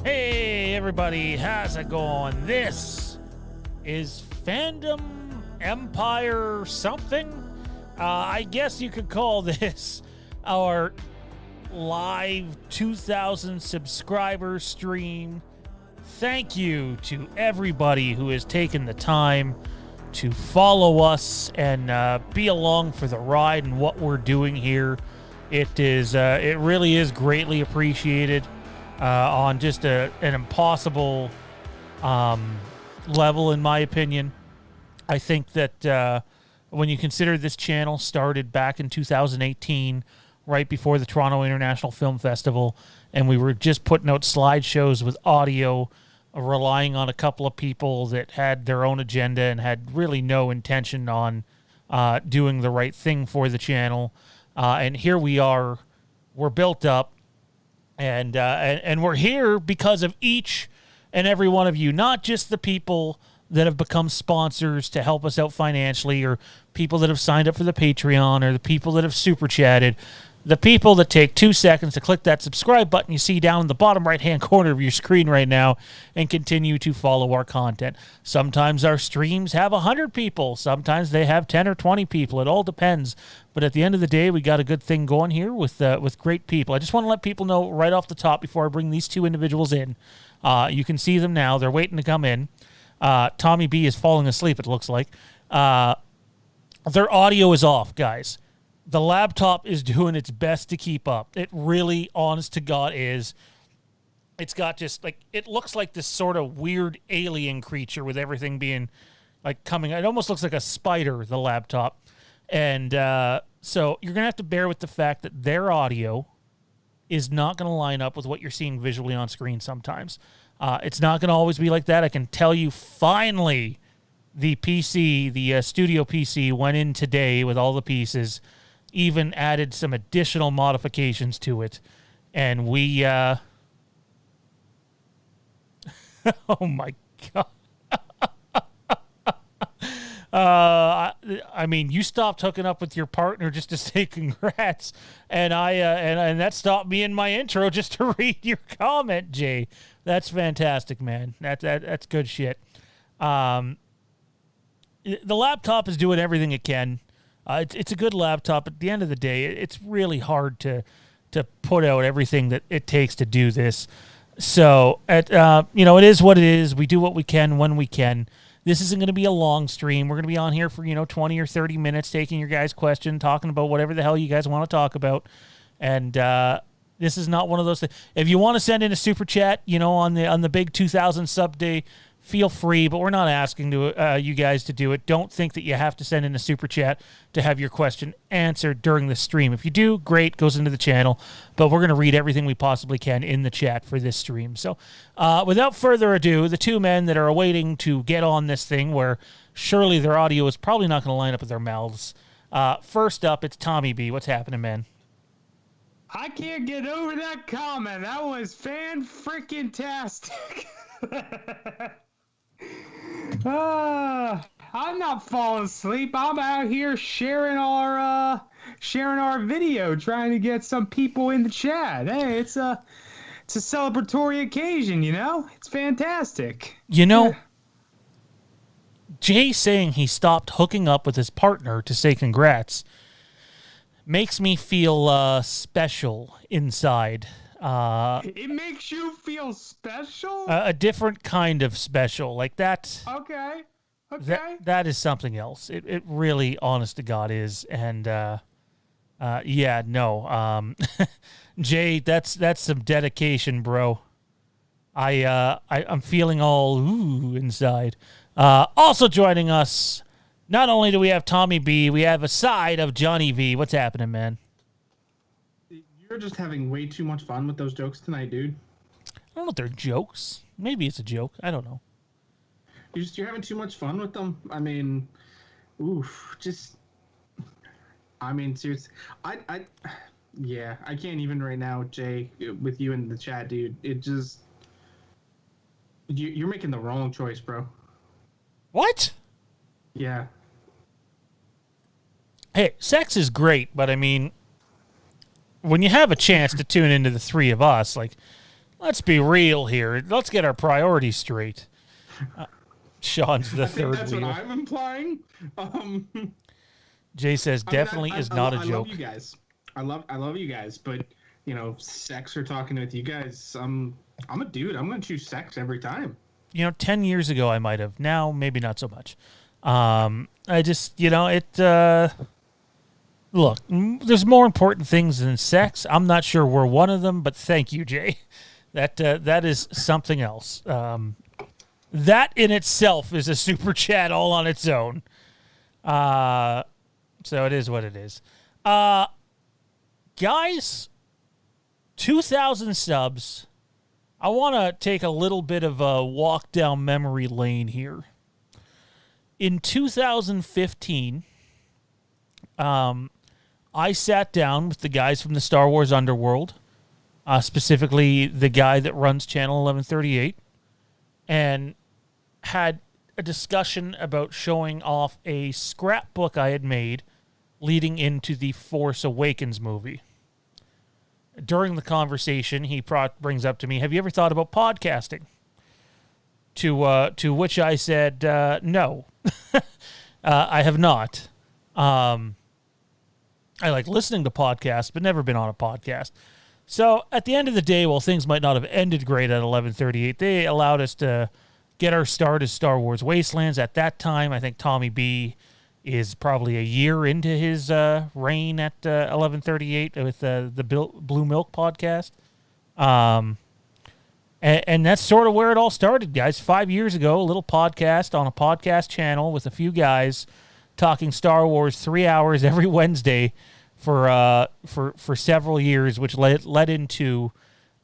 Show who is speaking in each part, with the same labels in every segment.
Speaker 1: Hey everybody, how's it going? This is Fandom Empire something? I guess you could call this our live 2,000 subscriber stream. Thank you to everybody who has taken the time to follow us and be along for the ride and what we're doing here. It really is greatly appreciated. On just an impossible level, in my opinion. I think that when you consider this channel started back in 2018, right before the Toronto International Film Festival, and we were just putting out slideshows with audio, relying on a couple of people that had their own agenda and had really no intention on doing the right thing for the channel. And here we are. We're built up. And we're here because of each and every one of you, not just the people that have become sponsors to help us out financially, or people that have signed up for the Patreon, or the people that have super chatted, the people that take 2 seconds to click that subscribe button you see down in the bottom right-hand corner of your screen right now and continue to follow our content. Sometimes our streams have 100 people. Sometimes they have 10 or 20 people. It all depends. But at the end of the day, we got a good thing going here with great people. I just want to let people know right off the top before I bring these two individuals in. You can see them now. They're waiting to come in. Tommy B is falling asleep, it looks like. Their audio is off, guys. The laptop is doing its best to keep up. It really, honest to God, is. It's got just, like, it looks like this sort of weird alien creature with everything being, like, coming. It almost looks like a spider, the laptop. And so you're going to have to bear with the fact that their audio is not going to line up with what you're seeing visually on screen sometimes. It's not going to always be like that. I can tell you, finally, the PC, the studio PC, went in today with all the pieces, even added some additional modifications to it. And we, oh my God. I mean, you stopped hooking up with your partner just to say congrats, and and that stopped me in my intro just to read your comment, Jay. That's fantastic, man. That's good shit. The laptop is doing everything it can. It's a good laptop. At the end of the day, it's really hard to put out everything that it takes to do this. So, it is what it is. We do what we can when we can. This isn't going to be a long stream. We're going to be on here for, 20 or 30 minutes, taking your guys' question, talking about whatever the hell you guys want to talk about. And this is not one of those things. If you want to send in a super chat, on the big 2,000 sub day, feel free, but we're not asking you guys to do it. Don't think that you have to send in a super chat to have your question answered during the stream. If you do, great, goes into the channel. But we're going to read everything we possibly can in the chat for this stream. So without further ado, the two men that are awaiting to get on this thing, where surely their audio is probably not going to line up with their mouths. First up, it's Tommy B. What's happening, man?
Speaker 2: I can't get over that comment. That was fan-freaking-tastic. I'm not falling asleep. I'm out here sharing our video, trying to get some people in the chat. Hey, it's a celebratory occasion, It's fantastic.
Speaker 1: Jay saying he stopped hooking up with his partner to say congrats makes me feel special inside.
Speaker 2: It makes you feel special?
Speaker 1: A different kind of special, like that.
Speaker 2: Okay.
Speaker 1: That is something else. It really, honest to God, is. And Jay, that's some dedication, bro. I'm feeling all ooh inside. Also joining us, not only do we have Tommy B, we have a side of Johnny V. What's happening, man?
Speaker 3: You're just having way too much fun with those jokes tonight, dude.
Speaker 1: I don't know if they're jokes. Maybe it's a joke. I don't know.
Speaker 3: You're having too much fun with them. I mean, seriously. I can't even right now, Jay, with you in the chat, dude. It just, you're making the wrong choice, bro.
Speaker 1: What?
Speaker 3: Yeah.
Speaker 1: Hey, sex is great, but I mean, when you have a chance to tune into the three of us, like, Let's be real here. Let's get our priorities straight. Sean's the
Speaker 3: I think
Speaker 1: third
Speaker 3: that's
Speaker 1: wheel.
Speaker 3: what I'm implying.
Speaker 1: Jay says definitely is not a
Speaker 3: I
Speaker 1: joke.
Speaker 3: love you guys. I love you guys, but sex or talking with you guys, I'm a dude. I'm gonna choose sex every time.
Speaker 1: 10 years ago I might have. Now maybe not so much. I just look, there's more important things than sex. I'm not sure we're one of them, but thank you, Jay. That is something else. That in itself is a super chat all on its own. So it is what it is. Guys, 2,000 subs. I want to take a little bit of a walk down memory lane here. In 2015, I sat down with the guys from the Star Wars Underworld, specifically the guy that runs Channel 1138, and had a discussion about showing off a scrapbook I had made leading into the Force Awakens movie. During the conversation, he brings up to me, have you ever thought about podcasting? To which I said, no, I have not. I like listening to podcasts, but never been on a podcast. So at the end of the day, while things might not have ended great at 1138, they allowed us to get our start as Star Wars Wastelands. At that time, I think Tommy B is probably a year into his reign at 1138 with the Blue Milk podcast. And that's sort of where it all started, guys. 5 years ago, a little podcast on a podcast channel with a few guys talking Star Wars 3 hours every Wednesday for several years, which led into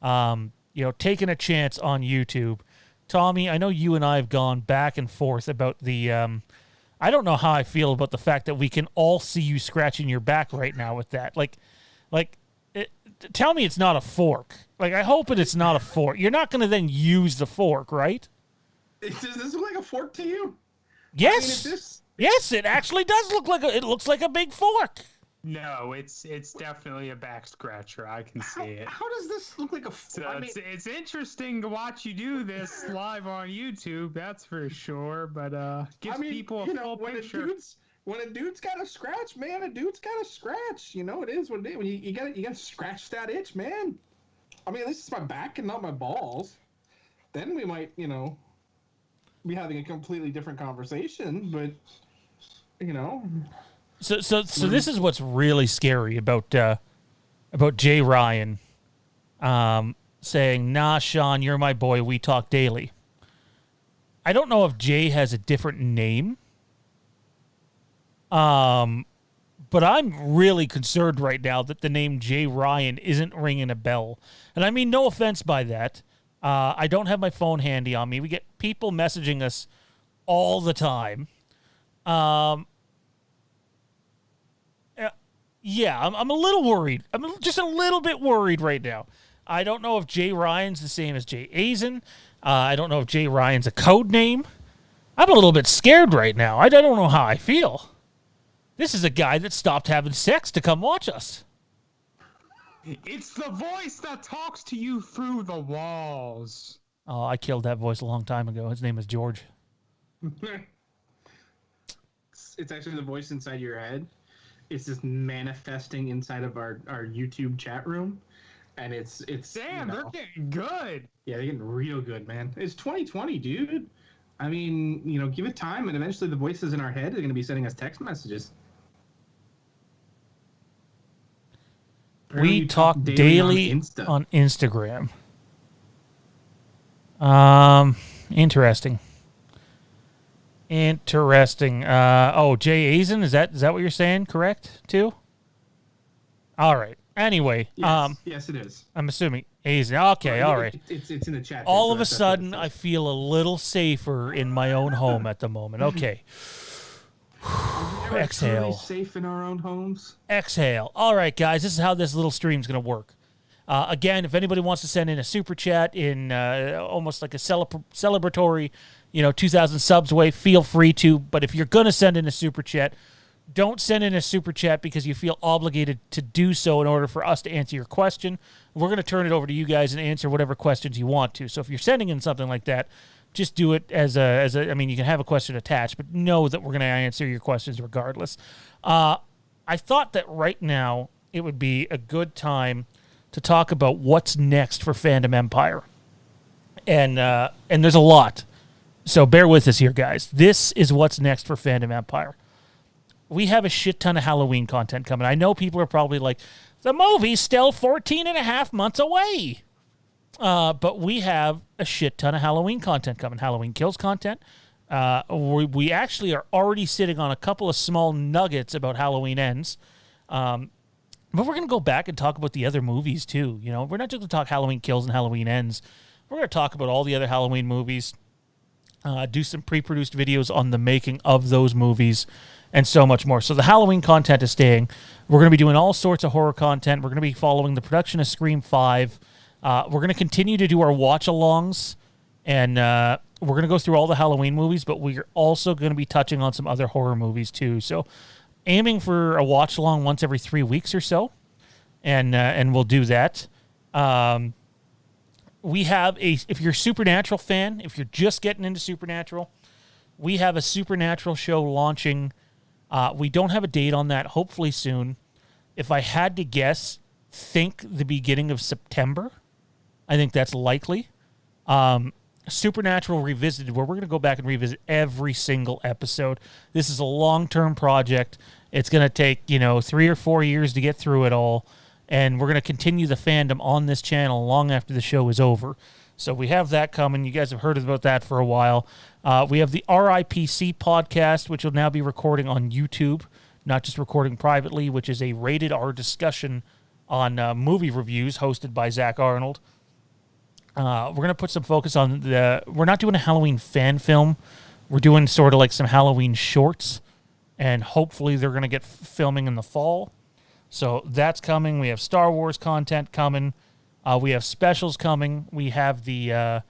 Speaker 1: taking a chance on YouTube. Tommy, I know you and I have gone back and forth about the I don't know how I feel about the fact that we can all see you scratching your back right now with that. Tell me it's not a fork. I hope it's not a fork. You're not going to then use the fork, right?
Speaker 3: Does this look like a fork to you?
Speaker 1: Yes. Yes, it actually does look like it looks like a big fork.
Speaker 2: No, it's definitely a back scratcher. I can see it.
Speaker 3: How does this look like a fork?
Speaker 2: It's interesting to watch you do this live on YouTube, that's for sure. But gives people a full picture.
Speaker 3: When a dude's got a scratch, man, a dude's got a scratch. It is what it is. When you gotta scratch that itch, man. At least it's my back and not my balls. Then we might, be having a completely different conversation. But,
Speaker 1: So this is what's really scary about Jay Ryan saying, "Nah, Sean, you're my boy. We talk daily." I don't know if Jay has a different name. But I'm really concerned right now that the name Jay Ryan isn't ringing a bell. And I mean, no offense by that. I don't have my phone handy on me. We get people messaging us all the time. Yeah, I'm a little worried. I'm just a little bit worried right now. I don't know if Jay Ryan's the same as Jay Azen. I don't know if Jay Ryan's a code name. I'm a little bit scared right now. I don't know how I feel. This is a guy that stopped having sex to come watch us.
Speaker 2: It's the voice that talks to you through the walls.
Speaker 1: Oh, I killed that voice a long time ago. His name is George.
Speaker 3: It's actually the voice inside your head. It's just manifesting inside of our YouTube chat room. And it's
Speaker 2: damn, they're getting good.
Speaker 3: Yeah, they're getting real good, man. It's 2020, dude. I mean, give it time, and eventually the voices in our head are going to be sending us text messages.
Speaker 1: We talk daily on Instagram. Interesting. Jay Azen, is that what you're saying? Correct too? All right. Anyway,
Speaker 3: yes, it is.
Speaker 1: I'm assuming Azen. Okay, all right.
Speaker 3: It's in the chat.
Speaker 1: All of a sudden, I feel a little safer in my own home at the moment. Okay. Exhale.
Speaker 3: Really safe in our own homes.
Speaker 1: Exhale. All right, guys, this is how this little stream's going to work. Again, if anybody wants to send in a super chat in almost like a celebratory, 2,000 subs way, feel free to. But if you're going to send in a super chat, don't send in a super chat because you feel obligated to do so in order for us to answer your question. We're going to turn it over to you guys and answer whatever questions you want to. So if you're sending in something like that, just do it as a. I mean, you can have a question attached, but know that we're going to answer your questions regardless. I thought that right now it would be a good time to talk about what's next for Fandom Empire, and there's a lot. So bear with us here, guys. This is what's next for Fandom Empire. We have a shit ton of Halloween content coming. I know people are probably like, the movie's still 14 and a half months away. But we have a shit ton of Halloween content coming. Halloween Kills content. We actually are already sitting on a couple of small nuggets about Halloween Ends. But we're going to go back and talk about the other movies, too. You know, we're not just going to talk Halloween Kills and Halloween Ends. We're going to talk about all the other Halloween movies. Do some pre-produced videos on the making of those movies, and so much more. So the Halloween content is staying. We're going to be doing all sorts of horror content. We're going to be following the production of Scream 5. We're going to continue to do our watch-alongs, and we're going to go through all the Halloween movies, but we're also going to be touching on some other horror movies, too. So aiming for a watch-along once every 3 weeks or so, and we'll do that. We have if you're a Supernatural fan, if you're just getting into Supernatural, we have a Supernatural show launching. We don't have a date on that, hopefully soon. If I had to guess, think the beginning of September. I think that's likely. Supernatural Revisited, where we're going to go back and revisit every single episode. This is a long-term project. It's going to take, 3 or 4 years to get through it all. And we're going to continue the fandom on this channel long after the show is over. So we have that coming. You guys have heard about that for a while. We have the RIPC podcast, which will now be recording on YouTube, not just recording privately, which is a rated R discussion on movie reviews hosted by Zach Arnold. We're going to put some focus on we're not doing a Halloween fan film. We're doing sort of like some Halloween shorts, and hopefully they're going to get filming in the fall. So that's coming. We have Star Wars content coming. We have specials coming. We have the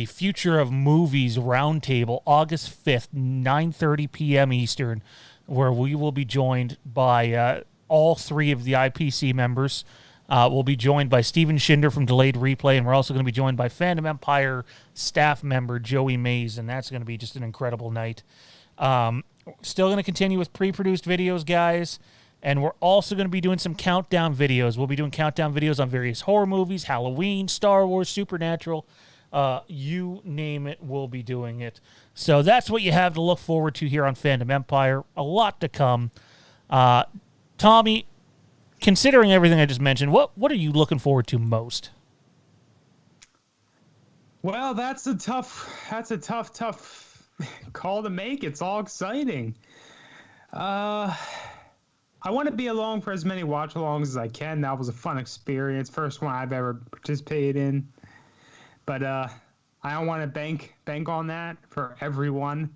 Speaker 1: Future of Movies Roundtable, August 5th, 9:30 p.m. Eastern, where we will be joined by all three of the IPC members. We'll be joined by Steven Schinder from Delayed Replay, and we're also going to be joined by Fandom Empire staff member Joey Mays, and that's going to be just an incredible night. Still going to continue with pre-produced videos, guys. And we're also going to be doing some countdown videos. We'll be doing countdown videos on various horror movies, Halloween, Star Wars, Supernatural. You name it, we'll be doing it. So that's what you have to look forward to here on Fandom Empire. A lot to come. Tommy, considering everything I just mentioned, what are you looking forward to most?
Speaker 2: Well, that's a tough call to make. It's all exciting. I want to be along for as many watch-alongs as I can. That was a fun experience. First one I've ever participated in. But I don't want to bank on that for everyone.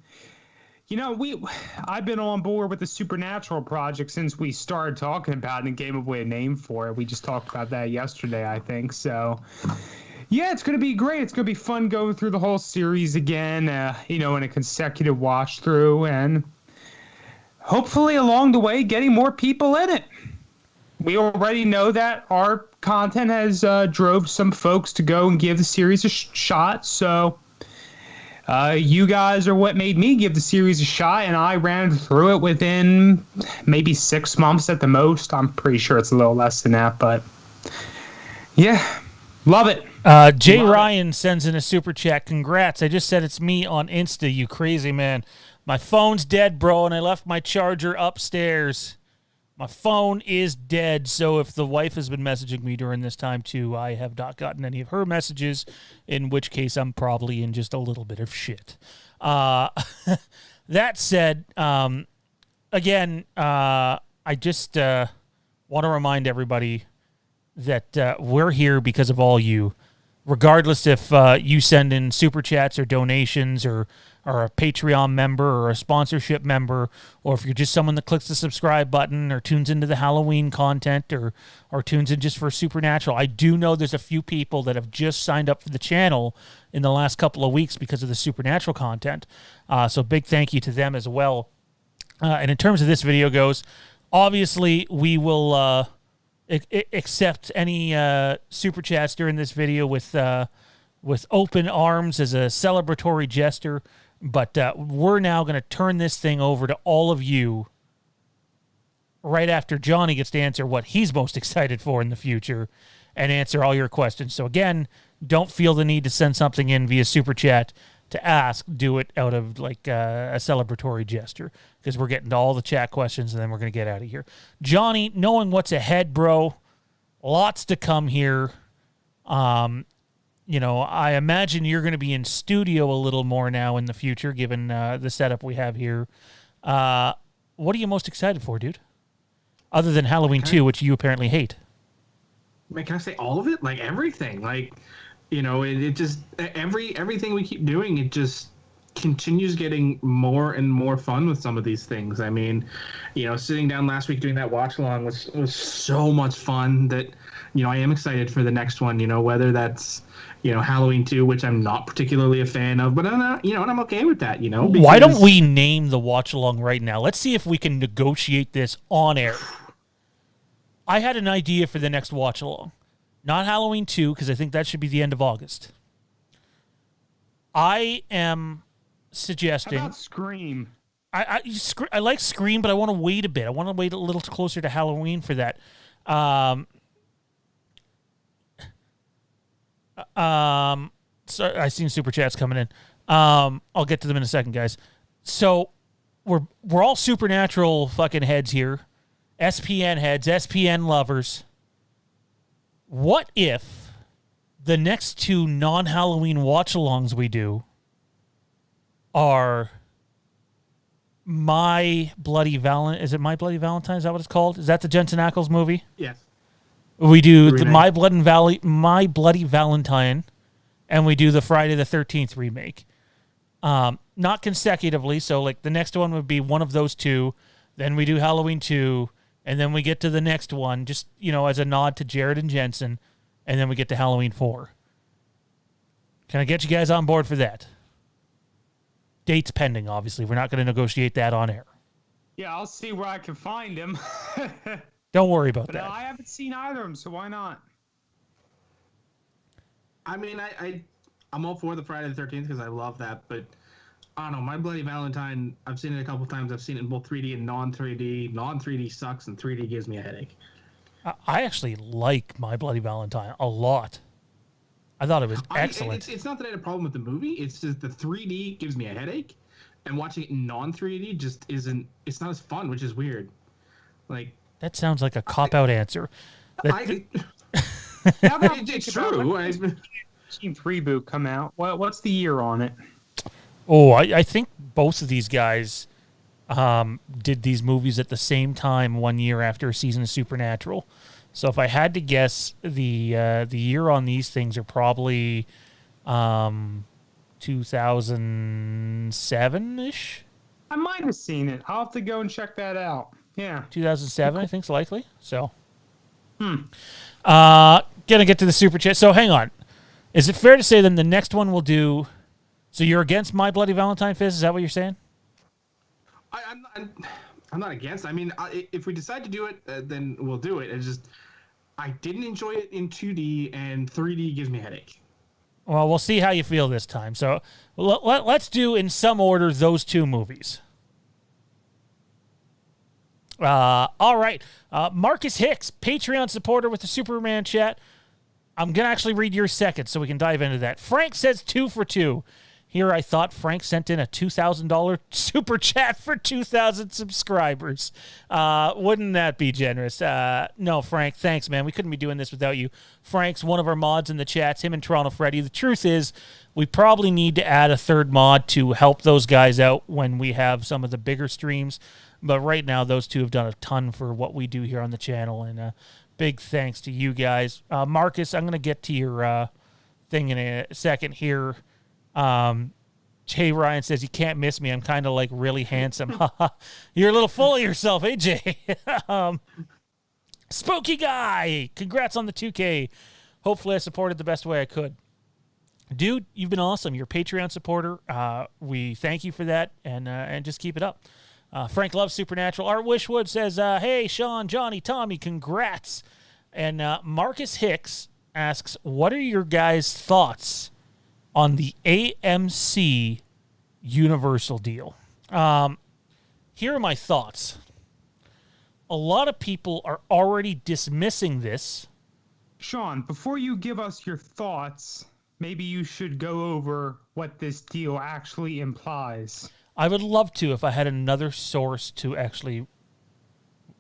Speaker 2: I've been on board with the Supernatural project since we started talking about it and came up with a name for it. We just talked about that yesterday, I think. So, yeah, it's going to be great. It's going to be fun going through the whole series again, in a consecutive watch-through, and hopefully along the way getting more people in it. We already know that our content has drove some folks to go and give the series a shot, so you guys are what made me give the series a shot, and I ran through it within maybe 6 months at the most. I'm pretty sure it's a little less than that, but yeah, love it.
Speaker 1: Jay Ryan sends in a super chat. Congrats. I just said it's me on Insta, you crazy man. My phone's dead, bro, and I left my charger upstairs. My phone is dead, so if the wife has been messaging me during this time, too, I have not gotten any of her messages, in which case I'm probably in just a little bit of shit. That said, again, I just want to remind everybody that we're here because of all you. Regardless if you send in super chats or donations or a Patreon member or a sponsorship member, or if you're just someone that clicks the subscribe button or tunes into the Halloween content or tunes in just for Supernatural. I do know there's a few people that have just signed up for the channel in the last couple of weeks because of the Supernatural content. So big thank you to them as well. And in terms of this video goes, obviously we will accept any super chats during this video with open arms as a celebratory gesture. But we're now going to turn this thing over to all of you right after Johnny gets to answer what he's most excited for in the future and answer all your questions. So again, don't feel the need to send something in via super chat to ask. Do it out of like a celebratory gesture, because we're getting to all the chat questions and then we're going to get out of here. Johnny, knowing what's ahead, bro, lots to come here. You know, I imagine you're going to be in studio a little more now in the future, given the setup we have here. What are you most excited for, dude? Other than Halloween 2, which you apparently hate.
Speaker 3: Man, can I say all of it? Like everything. Like, you know, it just everything we keep doing, it just continues getting more and more fun with some of these things. I mean, you know, sitting down last week doing that watch along was so much fun that, you know, I am excited for the next one, you know, whether that's, you know, Halloween 2, which I'm not particularly a fan of, but I'm not, you know, and I'm okay with that, you know.
Speaker 1: Why don't we name the watch along right now? Let's see if we can negotiate this on air. I had an idea for the next watch along. Not Halloween 2, because I think that should be the end of August. I am suggesting...
Speaker 2: How about Scream?
Speaker 1: I like Scream, but I want to wait a bit. I want to wait a little closer to Halloween for that. So I seen super chats coming in. I'll get to them in a second, guys. So we're all Supernatural fucking heads here. SPN heads, SPN lovers. What if the next two non-Halloween watch-alongs we do are My Bloody Valentine? Is it My Bloody Valentine? Is that what it's called? Is that the Jensen Ackles movie?
Speaker 3: Yes.
Speaker 1: We do the My Bloody Valentine, and we do the Friday the 13th remake. Not consecutively, so like the next one would be one of those two. Then we do Halloween 2, and then we get to the next one, just, you know, as a nod to Jared and Jensen, and then we get to Halloween 4. Can I get you guys on board for that? Dates pending, obviously. We're not going to negotiate that on air.
Speaker 2: Yeah, I'll see where I can find him.
Speaker 1: Don't worry about
Speaker 2: But
Speaker 1: that.
Speaker 2: I haven't seen either of them, so why not?
Speaker 3: I mean, I'm all for the Friday the 13th because I love that, but I don't know. My Bloody Valentine, I've seen it a couple times. I've seen it in both 3D and non-3D. Non-3D sucks, and 3D gives me a headache.
Speaker 1: I actually like My Bloody Valentine a lot. I thought it was excellent.
Speaker 3: It's not that I had a problem with the movie. It's just the 3D gives me a headache, and watching it in non-3D just isn't. It's not as fun, which is weird. Like
Speaker 1: that sounds like a cop-out answer.
Speaker 3: It's true.
Speaker 2: Team Reboot come out. What's the year on it?
Speaker 1: Oh, I think both of these guys did these movies at the same time 1 year after a season of Supernatural. So if I had to guess, the year on these things are probably 2007-ish?
Speaker 2: I might have seen it. I'll have to go and check that out. Yeah.
Speaker 1: 2007, I think is likely. So, gonna get to the super chat. So hang on. Is it fair to say then the next one we'll do... So you're against My Bloody Valentine, Fizz? Is that what you're saying?
Speaker 3: I'm not against. I mean, if we decide to do it, then we'll do it. It's just I didn't enjoy it in 2D, and 3D gives me a headache.
Speaker 1: Well, we'll see how you feel this time. So let's do, in some order, those two movies. All right. Marcus Hicks, Patreon supporter with the Superman chat. I'm going to actually read yours second so we can dive into that. Frank says 2 for 2. Here I thought Frank sent in a $2,000 super chat for 2,000 subscribers. Wouldn't that be generous? No, Frank, thanks, man. We couldn't be doing this without you. Frank's one of our mods in the chats, him and Toronto Freddy. The truth is we probably need to add a third mod to help those guys out when we have some of the bigger streams. But right now, those two have done a ton for what we do here on the channel, and big thanks to you guys. Marcus, I'm going to get to your thing in a second here. Jay Ryan says, you can't miss me. I'm kind of like really handsome. You're a little full of yourself, eh, Jay? Spooky Guy, congrats on the 2K. Hopefully I supported the best way I could. Dude, you've been awesome. You're a Patreon supporter. We thank you for that, and just keep it up. Frank loves Supernatural. Art Wishwood says, hey, Sean, Johnny, Tommy, congrats. And Marcus Hicks asks, what are your guys' thoughts on the AMC Universal deal? Here are my thoughts. A lot of people are already dismissing this.
Speaker 2: Sean, before you give us your thoughts, maybe you should go over what this deal actually implies.
Speaker 1: I would love to if I had another source to actually...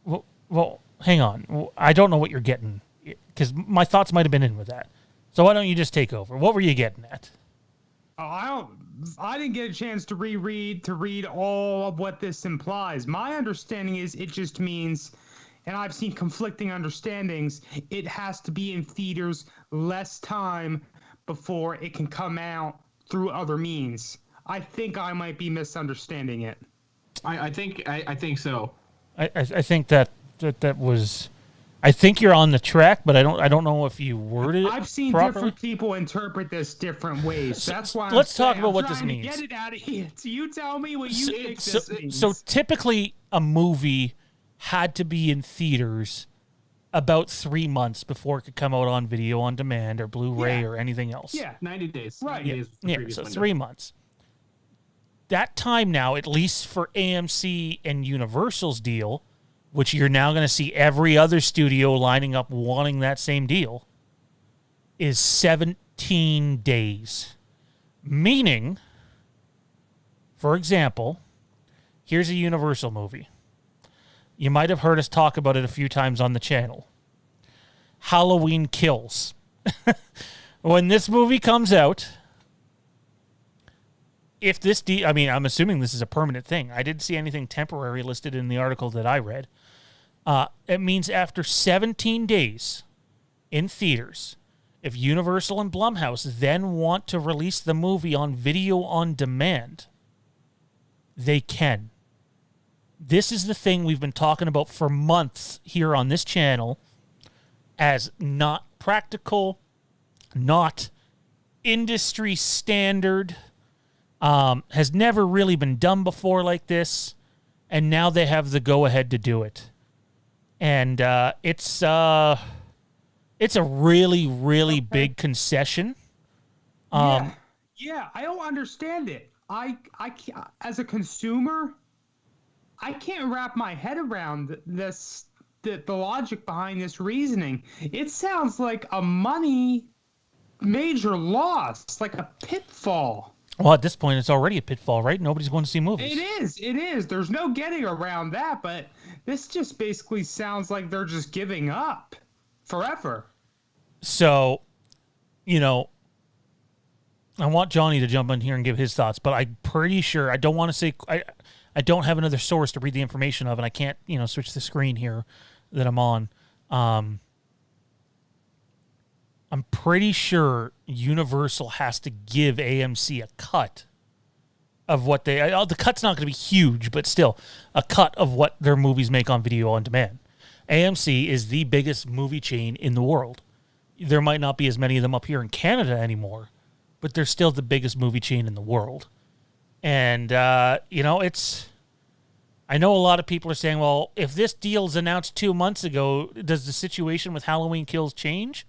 Speaker 1: Well, hang on. I don't know what you're getting, because my thoughts might have been in with that. So why don't you just take over? What were you getting at?
Speaker 2: I didn't get a chance to read all of what this implies. My understanding is it just means, and I've seen conflicting understandings, it has to be in theaters less time before it can come out through other means. I think I might be misunderstanding it.
Speaker 3: I think so.
Speaker 1: I think that was... I think you're on the track, but I don't know if you worded it
Speaker 2: I've seen
Speaker 1: properly.
Speaker 2: different people interpret this different ways. That's why
Speaker 1: Let's talk
Speaker 2: I'm
Speaker 1: about what this
Speaker 2: trying to
Speaker 1: means.
Speaker 2: Get it out of here. So you tell me what you think this means.
Speaker 1: So typically a movie had to be in theaters about 3 months before it could come out on video on demand or Blu-ray or anything else.
Speaker 2: Yeah.
Speaker 3: 90 days.
Speaker 2: Right.
Speaker 3: 90 days was the
Speaker 1: Yeah,
Speaker 3: previous
Speaker 1: so
Speaker 3: window.
Speaker 1: 3 months. That time now, at least for AMC and Universal's deal, which you're now going to see every other studio lining up wanting that same deal, is 17 days. Meaning, for example, here's a Universal movie. You might have heard us talk about it a few times on the channel. Halloween Kills. When this movie comes out, if this I'm assuming this is a permanent thing. I didn't see anything temporary listed in the article that I read. It means after 17 days in theaters, if Universal and Blumhouse then want to release the movie on video on demand, they can. This is the thing we've been talking about for months here on this channel as not practical, not industry standard, has never really been done before like this, and now they have the go-ahead to do it. And it's a really, really big concession.
Speaker 2: Yeah, I don't understand it. I as a consumer, I can't wrap my head around this, the logic behind this reasoning. It sounds like a major loss, like a pitfall.
Speaker 1: Well, at this point, it's already a pitfall, right? Nobody's going to see movies.
Speaker 2: It is. There's no getting around that, but this just basically sounds like they're just giving up forever.
Speaker 1: So, I want Johnny to jump in here and give his thoughts, but I'm pretty sure, I don't want to say, I don't have another source to read the information of, and I can't, switch the screen here that I'm on. I'm pretty sure Universal has to give AMC a cut of what the cut's not going to be huge, but still a cut of what their movies make on video on demand. AMC is the biggest movie chain in the world. There might not be as many of them up here in Canada anymore, but they're still the biggest movie chain in the world. And, it's... I know a lot of people are saying, well, if this deal's announced 2 months ago, does the situation with Halloween Kills change?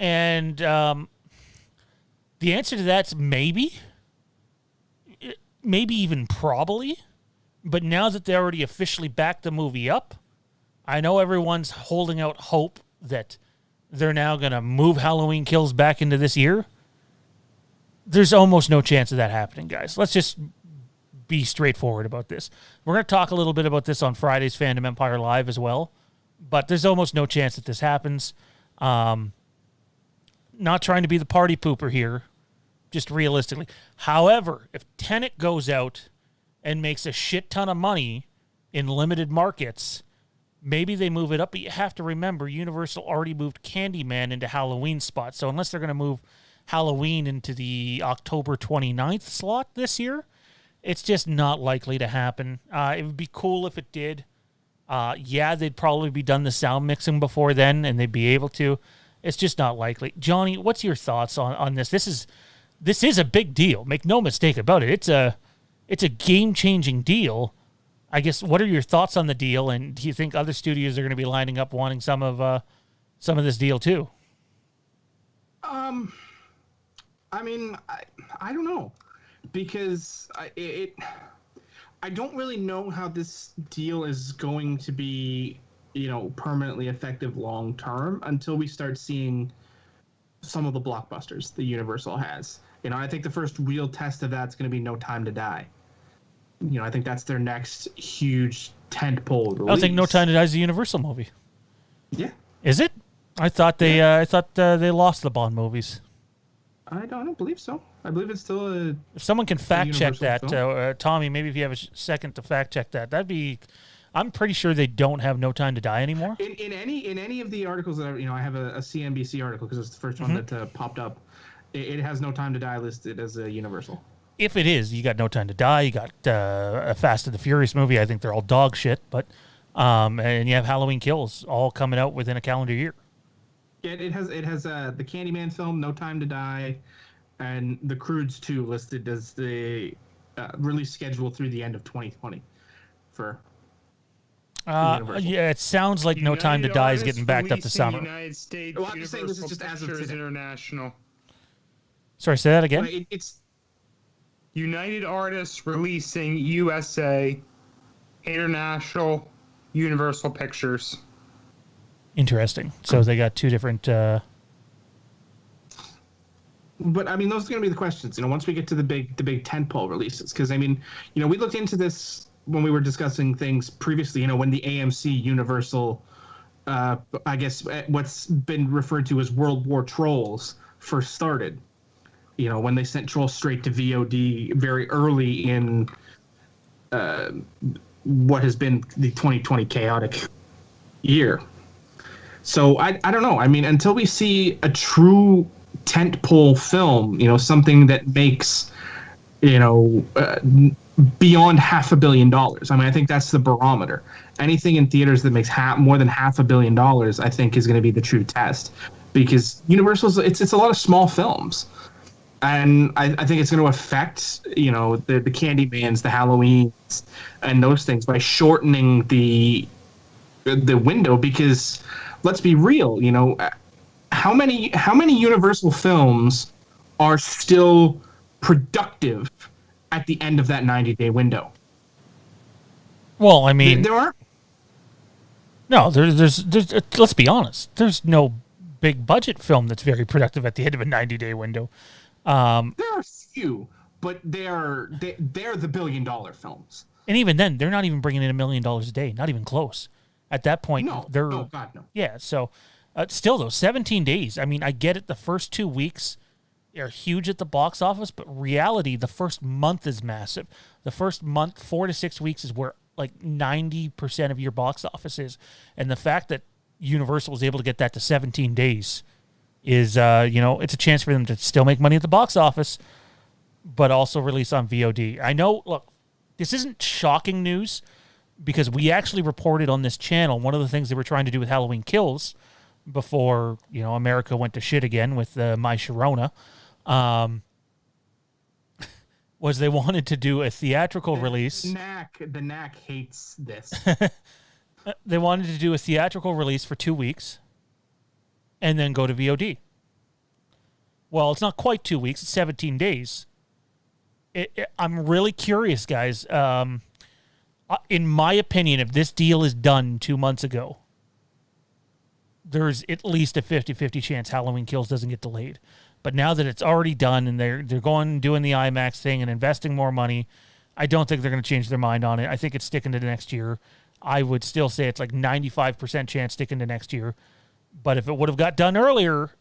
Speaker 1: And the answer to that's maybe. Maybe even probably. But now that they already officially backed the movie up, I know everyone's holding out hope that they're now going to move Halloween Kills back into this year. There's almost no chance of that happening, guys. Let's just be straightforward about this. We're going to talk a little bit about this on Friday's Fandom Empire Live as well, but there's almost no chance that this happens. Not trying to be the party pooper here, just realistically. However, if Tenet goes out and makes a shit ton of money in limited markets, maybe they move it up, but you have to remember Universal already moved Candyman into Halloween spot, so unless they're going to move Halloween into the October 29th slot this year, it's just not likely to happen. It would be cool if it did. They'd probably be done the sound mixing before then, and they'd be able to. It's just not likely. Johnny, what's your thoughts on this? This is a big deal. Make no mistake about it. It's a game-changing deal. I guess, what are your thoughts on the deal, and do you think other studios are going to be lining up wanting some of this deal too?
Speaker 3: I mean, I don't know, because I don't really know how this deal is going to be, permanently effective long term until we start seeing some of the blockbusters that Universal has. I think the first real test of that's going to be No Time to Die. I think that's their next huge tentpole release.
Speaker 1: I don't think No Time to Die is a Universal movie.
Speaker 3: Yeah.
Speaker 1: Is it? I thought they they lost the Bond movies.
Speaker 3: I don't believe so. I believe it's still
Speaker 1: If someone can fact check that,
Speaker 3: film.
Speaker 1: Tommy, maybe if you have a second to fact check that'd be. I'm pretty sure they don't have No Time to Die anymore.
Speaker 3: In any of the articles that I have a CNBC article because it's the first one that popped up. It has No Time to Die listed as a Universal.
Speaker 1: If it is, you got No Time to Die. You got a Fast and the Furious movie. I think they're all dog shit, but and you have Halloween Kills all coming out within a calendar year.
Speaker 3: Yeah, it has the Candyman film, No Time to Die, and The Croods 2 listed as the release schedule through the end of 2020 for.
Speaker 1: Yeah, it sounds like No Time to Die is getting backed up to summer.
Speaker 2: United States,
Speaker 3: Well, I'm just saying this is just as of
Speaker 2: Pictures
Speaker 3: today.
Speaker 2: International.
Speaker 1: Sorry, say that again.
Speaker 3: It's
Speaker 2: United Artists releasing USA, International, Universal Pictures.
Speaker 1: Interesting. So they got two different.
Speaker 3: But I mean, those are going to be the questions. Once we get to the big tentpole releases, because I mean, we looked into this when we were discussing things previously. When the AMC Universal, I guess what's been referred to as World War Trolls first started. When they sent Trolls straight to VOD very early in what has been the 2020 chaotic year. So I don't know. I mean, until we see a true tentpole film, something that makes, beyond $500 million. I mean, I think that's the barometer. Anything in theaters that makes more than $500 million, I think, is going to be the true test, because Universal's it's a lot of small films, and I think it's going to affect the Candymans, the Halloweens, and those things by shortening the window. Because let's be real, how many Universal films are still productive at the end of that 90-day window?
Speaker 1: Well, I mean,
Speaker 3: there are.
Speaker 1: No, there's let's be honest. There's no big budget film that's very productive at the end of a 90-day window.
Speaker 3: There are a few, but they're the $1 billion films.
Speaker 1: And even then, they're not even bringing in $1 million a day. Not even close. At that point,
Speaker 3: No, God, no.
Speaker 1: Yeah, so still though, 17 days. I mean, I get it. The first 2 weeks are huge at the box office, but reality, the first month is massive. The first month, 4 to 6 weeks, is where like 90% of your box office is. And the fact that Universal was able to get that to 17 days is, it's a chance for them to still make money at the box office, but also release on VOD. I know, look, this isn't shocking news, because we actually reported on this channel one of the things they were trying to do with Halloween Kills before, America went to shit again with My Sharona, was they wanted to do a theatrical release.
Speaker 3: The knack hates this.
Speaker 1: They wanted to do a theatrical release for 2 weeks and then go to VOD. Well, it's not quite 2 weeks. It's 17 days. I'm really curious, guys. In my opinion, if this deal is done 2 months ago, there's at least a 50-50 chance Halloween Kills doesn't get delayed. But now that it's already done and they're going and doing the IMAX thing and investing more money, I don't think they're going to change their mind on it. I think it's sticking to the next year. I would still say it's like 95% chance sticking to next year. But if it would have got done earlier,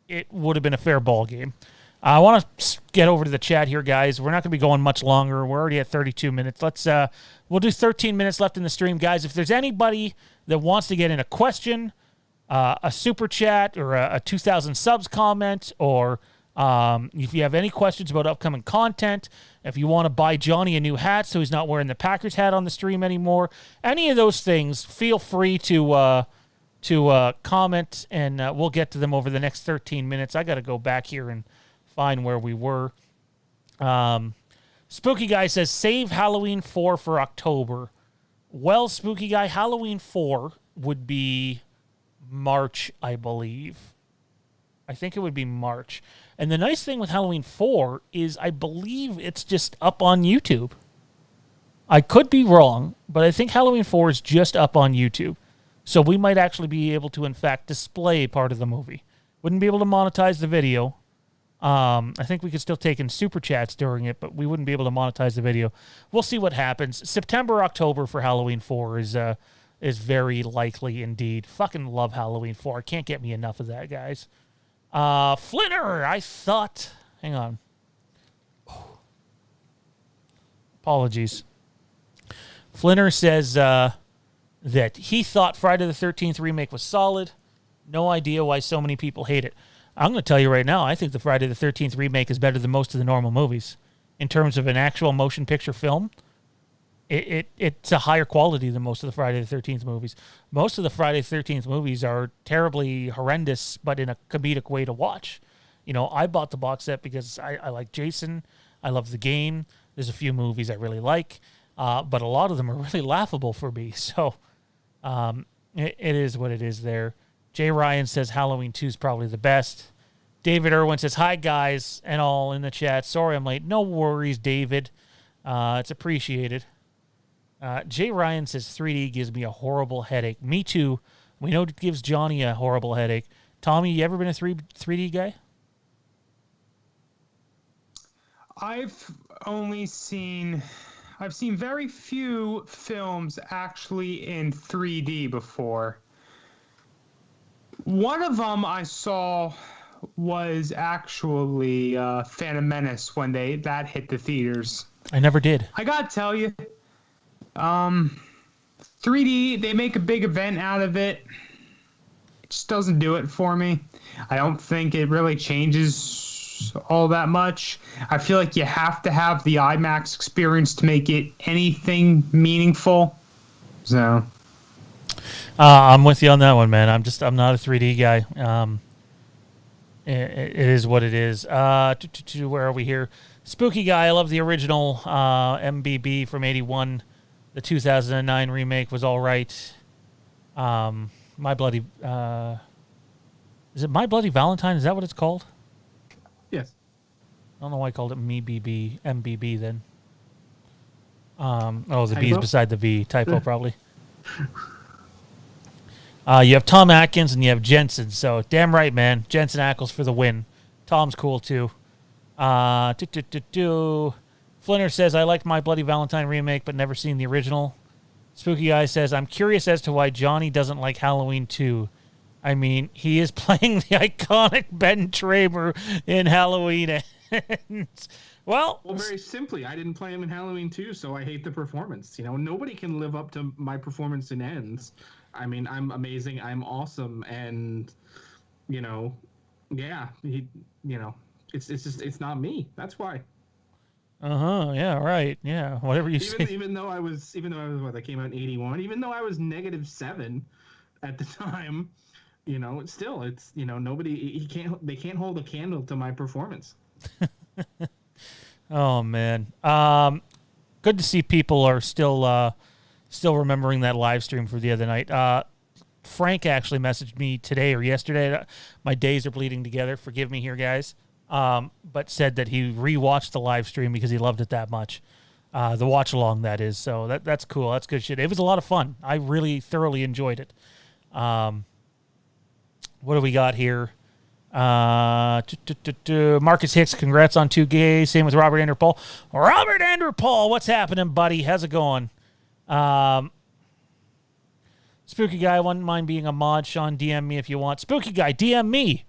Speaker 1: it would have been a fair ball game. I want to get over to the chat here, guys. We're not going to be going much longer. We're already at 32 minutes. We'll do 13 minutes left in the stream, guys. If there's anybody that wants to get in a question, a super chat, or a 2,000 subs comment, or if you have any questions about upcoming content, if you want to buy Johnny a new hat so he's not wearing the Packers hat on the stream anymore, any of those things, feel free to comment, and we'll get to them over the next 13 minutes. I got to go back here and find where we were. Spooky Guy says, save Halloween 4 for October. Well, Spooky Guy, Halloween 4 would be March, I believe. I think it would be March. And the nice thing with Halloween 4 is I believe it's just up on YouTube. I could be wrong, but I think Halloween 4 is just up on YouTube. So we might actually be able to, in fact, display part of the movie. Wouldn't be able to monetize the video. I think we could still take in super chats during it, but we wouldn't be able to monetize the video. We'll see what happens. September, October for Halloween 4 is very likely indeed. Fucking love Halloween 4. Can't get me enough of that, guys. Flinner, I thought... Hang on. Apologies. Flinner says that he thought Friday the 13th remake was solid. No idea why so many people hate it. I'm going to tell you right now, I think the Friday the 13th remake is better than most of the normal movies. In terms of an actual motion picture film, it's a higher quality than most of the Friday the 13th movies. Most of the Friday the 13th movies are terribly horrendous, but in a comedic way to watch. You know, I bought the box set because I like Jason. I love the game. There's a few movies I really like, but a lot of them are really laughable for me. So it is what it is there. Jay Ryan says Halloween 2 is probably the best. David Irwin says, hi, guys, and all in the chat. Sorry I'm late. No worries, David. It's appreciated. Jay Ryan says 3D gives me a horrible headache. Me too. We know it gives Johnny a horrible headache. Tommy, you ever been a 3D guy?
Speaker 2: I've seen very few films actually in 3D before. One of them I saw was actually Phantom Menace when that hit the theaters.
Speaker 1: I never did.
Speaker 2: I gotta tell you, 3D, they make a big event out of it. It just doesn't do it for me. I don't think it really changes all that much. I feel like you have to have the IMAX experience to make it anything meaningful. So...
Speaker 1: I'm with you on that one, man. I'm not a 3D guy. It is what it is. Where are we here? Spooky Guy, I love the original MBB from 81. The 2009 remake was all right. My Bloody... is it My Bloody Valentine? Is that what it's called?
Speaker 3: Yes.
Speaker 1: I don't know why I called it MBB then. The
Speaker 3: Typo?
Speaker 1: B's beside the V. Typo, probably. You have Tom Atkins and you have Jensen. So, damn right, man. Jensen Ackles for the win. Tom's cool, too. Flinner says, I liked My Bloody Valentine remake, but never seen the original. Spooky Guy says, I'm curious as to why Johnny doesn't like Halloween 2. I mean, he is playing the iconic Ben Tramer in Halloween Ends. Well,
Speaker 3: very simply, I didn't play him in Halloween 2, so I hate the performance. You know, nobody can live up to my performance in Ends. I mean, I'm amazing, I'm awesome, and, you know, yeah, it's not me. That's why.
Speaker 1: Yeah, right. Yeah, whatever you say.
Speaker 3: Even though I was what, that came out in 81, even though I was -7 at the time, you know, it's you know, they can't hold a candle to my performance.
Speaker 1: Oh man. Good to see people are still remembering that live stream for the other night. Frank actually messaged me today or yesterday. My days are bleeding together. Forgive me here, guys. But said that he rewatched the live stream because he loved it that much. The watch along, that is. So that's cool. That's good shit. It was a lot of fun. I really thoroughly enjoyed it. What do we got here? Marcus Hicks, congrats on 2 gays. Same with Robert Andrew Paul. Robert Andrew Paul, what's happening, buddy? How's it going? Spooky Guy, wouldn't mind being a mod. Sean, DM me if you want. Spooky Guy, DM me.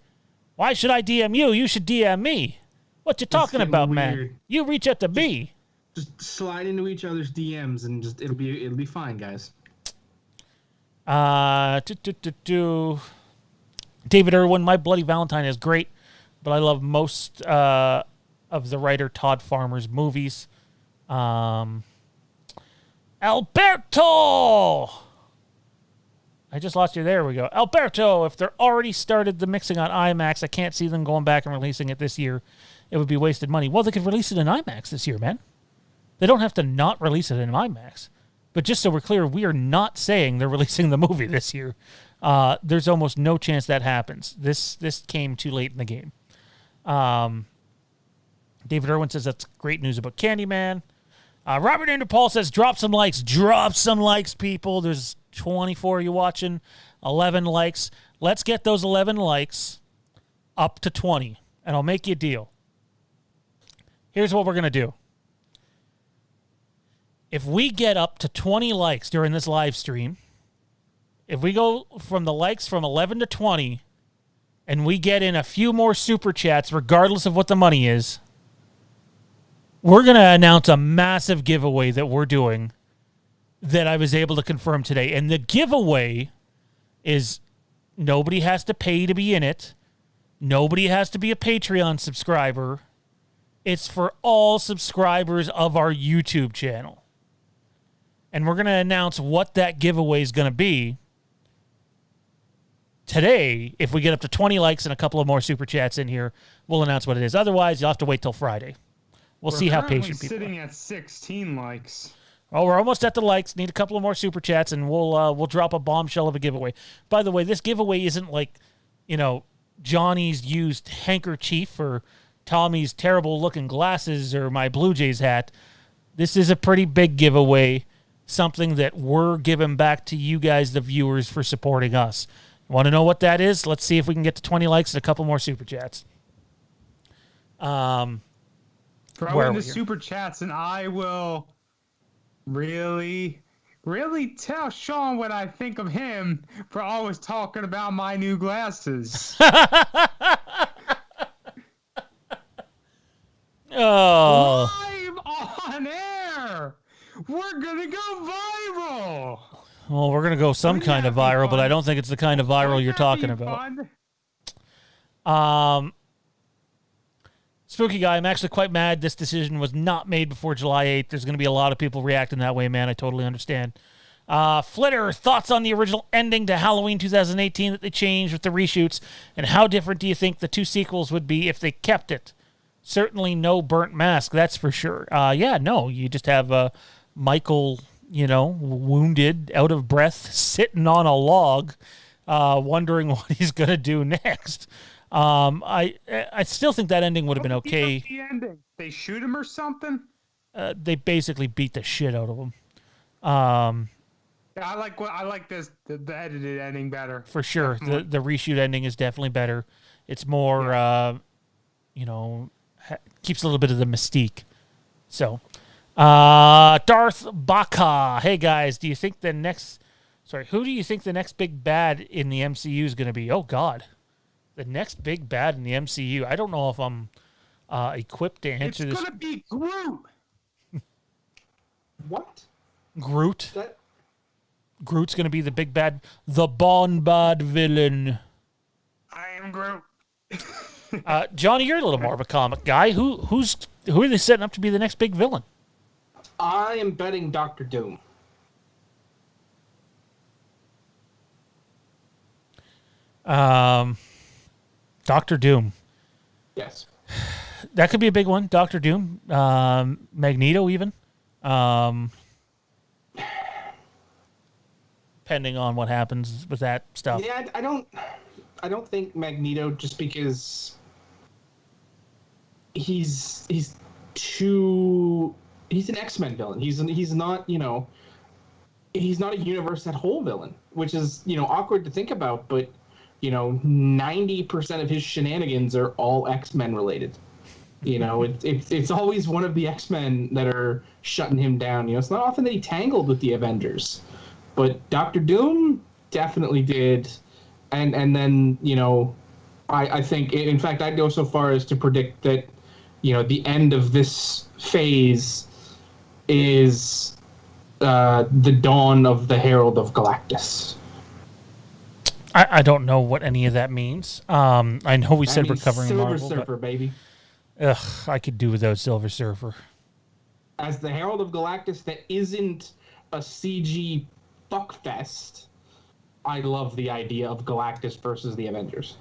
Speaker 1: Why should I DM you? You should DM me. What you talking about,
Speaker 3: weird.
Speaker 1: Man? You reach out to me.
Speaker 3: Just slide into each other's DMs and it'll be fine, guys.
Speaker 1: David Irwin, My Bloody Valentine is great, but I love most of the writer Todd Farmer's movies. Alberto! I just lost you. There we go. Alberto, if they're already started the mixing on IMAX, I can't see them going back and releasing it this year. It would be wasted money. Well, they could release it in IMAX this year, man. They don't have to not release it in IMAX. But just so we're clear, we are not saying they're releasing the movie this year. There's almost no chance that happens. This came too late in the game. David Irwin says that's great news about Candyman. Robert Andrew Paul says drop some likes. Drop some likes, people. There's 24 of you watching, 11 likes. Let's get those 11 likes up to 20, and I'll make you a deal. Here's what we're going to do. If we get up to 20 likes during this live stream, if we go from the likes from 11 to 20, and we get in a few more super chats, regardless of what the money is, we're going to announce a massive giveaway that we're doing that I was able to confirm today. And the giveaway is nobody has to pay to be in it. Nobody has to be a Patreon subscriber. It's for all subscribers of our YouTube channel. And we're going to announce what that giveaway is going to be today. If we get up to 20 likes and a couple of more super chats in here, we'll announce what it is. Otherwise, you'll have to wait till Friday. We'll see how patient people are.
Speaker 2: We're sitting at 16 likes.
Speaker 1: Oh, we're almost at the likes. Need a couple of more super chats, and we'll drop a bombshell of a giveaway. By the way, this giveaway isn't like, Johnny's used handkerchief or Tommy's terrible-looking glasses or my Blue Jays hat. This is a pretty big giveaway, something that we're giving back to you guys, the viewers, for supporting us. Want to know what that is? Let's see if we can get to 20 likes and a couple more super chats.
Speaker 2: Throw in the super chats, and I will really tell Sean what I think of him for always talking about my new glasses.
Speaker 1: Oh.
Speaker 2: Live on air! We're gonna go viral!
Speaker 1: Well, we're going to go some kind of viral, but I don't think it's the kind of viral you're talking about. Spooky Guy, I'm actually quite mad this decision was not made before July 8th. There's going to be a lot of people reacting that way, man. I totally understand. Flitter, thoughts on the original ending to Halloween 2018 that they changed with the reshoots, and how different do you think the two sequels would be if they kept it? Certainly no burnt mask, that's for sure. You just have Michael, wounded, out of breath, sitting on a log, wondering what he's going to do next. I still think that ending would have been okay.
Speaker 2: The ending. They shoot him or something?
Speaker 1: They basically beat the shit out of him.
Speaker 2: I like the edited ending better.
Speaker 1: For sure. The reshoot ending is definitely better. It's more, keeps a little bit of the mystique. So, Darth Baka. Hey guys, who do you think the next big bad in the MCU is going to be? Oh God. The next big bad in the MCU. I don't know if I'm equipped to answer this.
Speaker 2: It's going to be Groot.
Speaker 3: What?
Speaker 1: Groot? Groot's going to be the big bad, the Bond villain.
Speaker 2: I am Groot.
Speaker 1: Johnny, you're a little more of a comic guy. Who are they setting up to be the next big villain?
Speaker 3: I am betting Dr. Doom.
Speaker 1: Dr. Doom.
Speaker 3: Yes.
Speaker 1: That could be a big one. Dr. Doom. Magneto, even. Depending on what happens with that stuff.
Speaker 3: Yeah, I don't think Magneto, just because he's an X-Men villain. He's not, he's not a universe at whole villain, which is, awkward to think about, but 90% of his shenanigans are all X-Men related. It's always one of the X-Men that are shutting him down. It's not often that he tangled with the Avengers, but Dr. Doom definitely did. And then, I think, in fact, I'd go so far as to predict that, the end of this phase is the dawn of the Herald of Galactus.
Speaker 1: I don't know what any of that means. I know we said we're covering
Speaker 3: Silver
Speaker 1: Marvel,
Speaker 3: Surfer, baby.
Speaker 1: I could do without Silver Surfer.
Speaker 3: As the Herald of Galactus that isn't a CG fuckfest, I love the idea of Galactus versus the Avengers.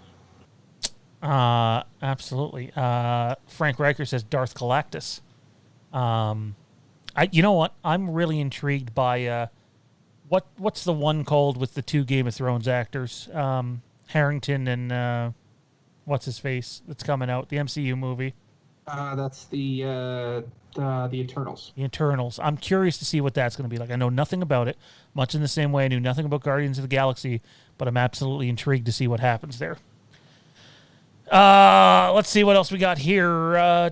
Speaker 1: Absolutely. Frank Riker says Darth Galactus. I You know what? I'm really intrigued by what's the one called with the 2 Game of Thrones actors, Harrington and what's his face that's coming out, the MCU movie.
Speaker 3: That's the Eternals.
Speaker 1: The Eternals. I'm curious to see what that's going to be like. I know nothing about it, much in the same way I knew nothing about Guardians of the Galaxy, but I'm absolutely intrigued to see what happens there. Let's see what else we got here.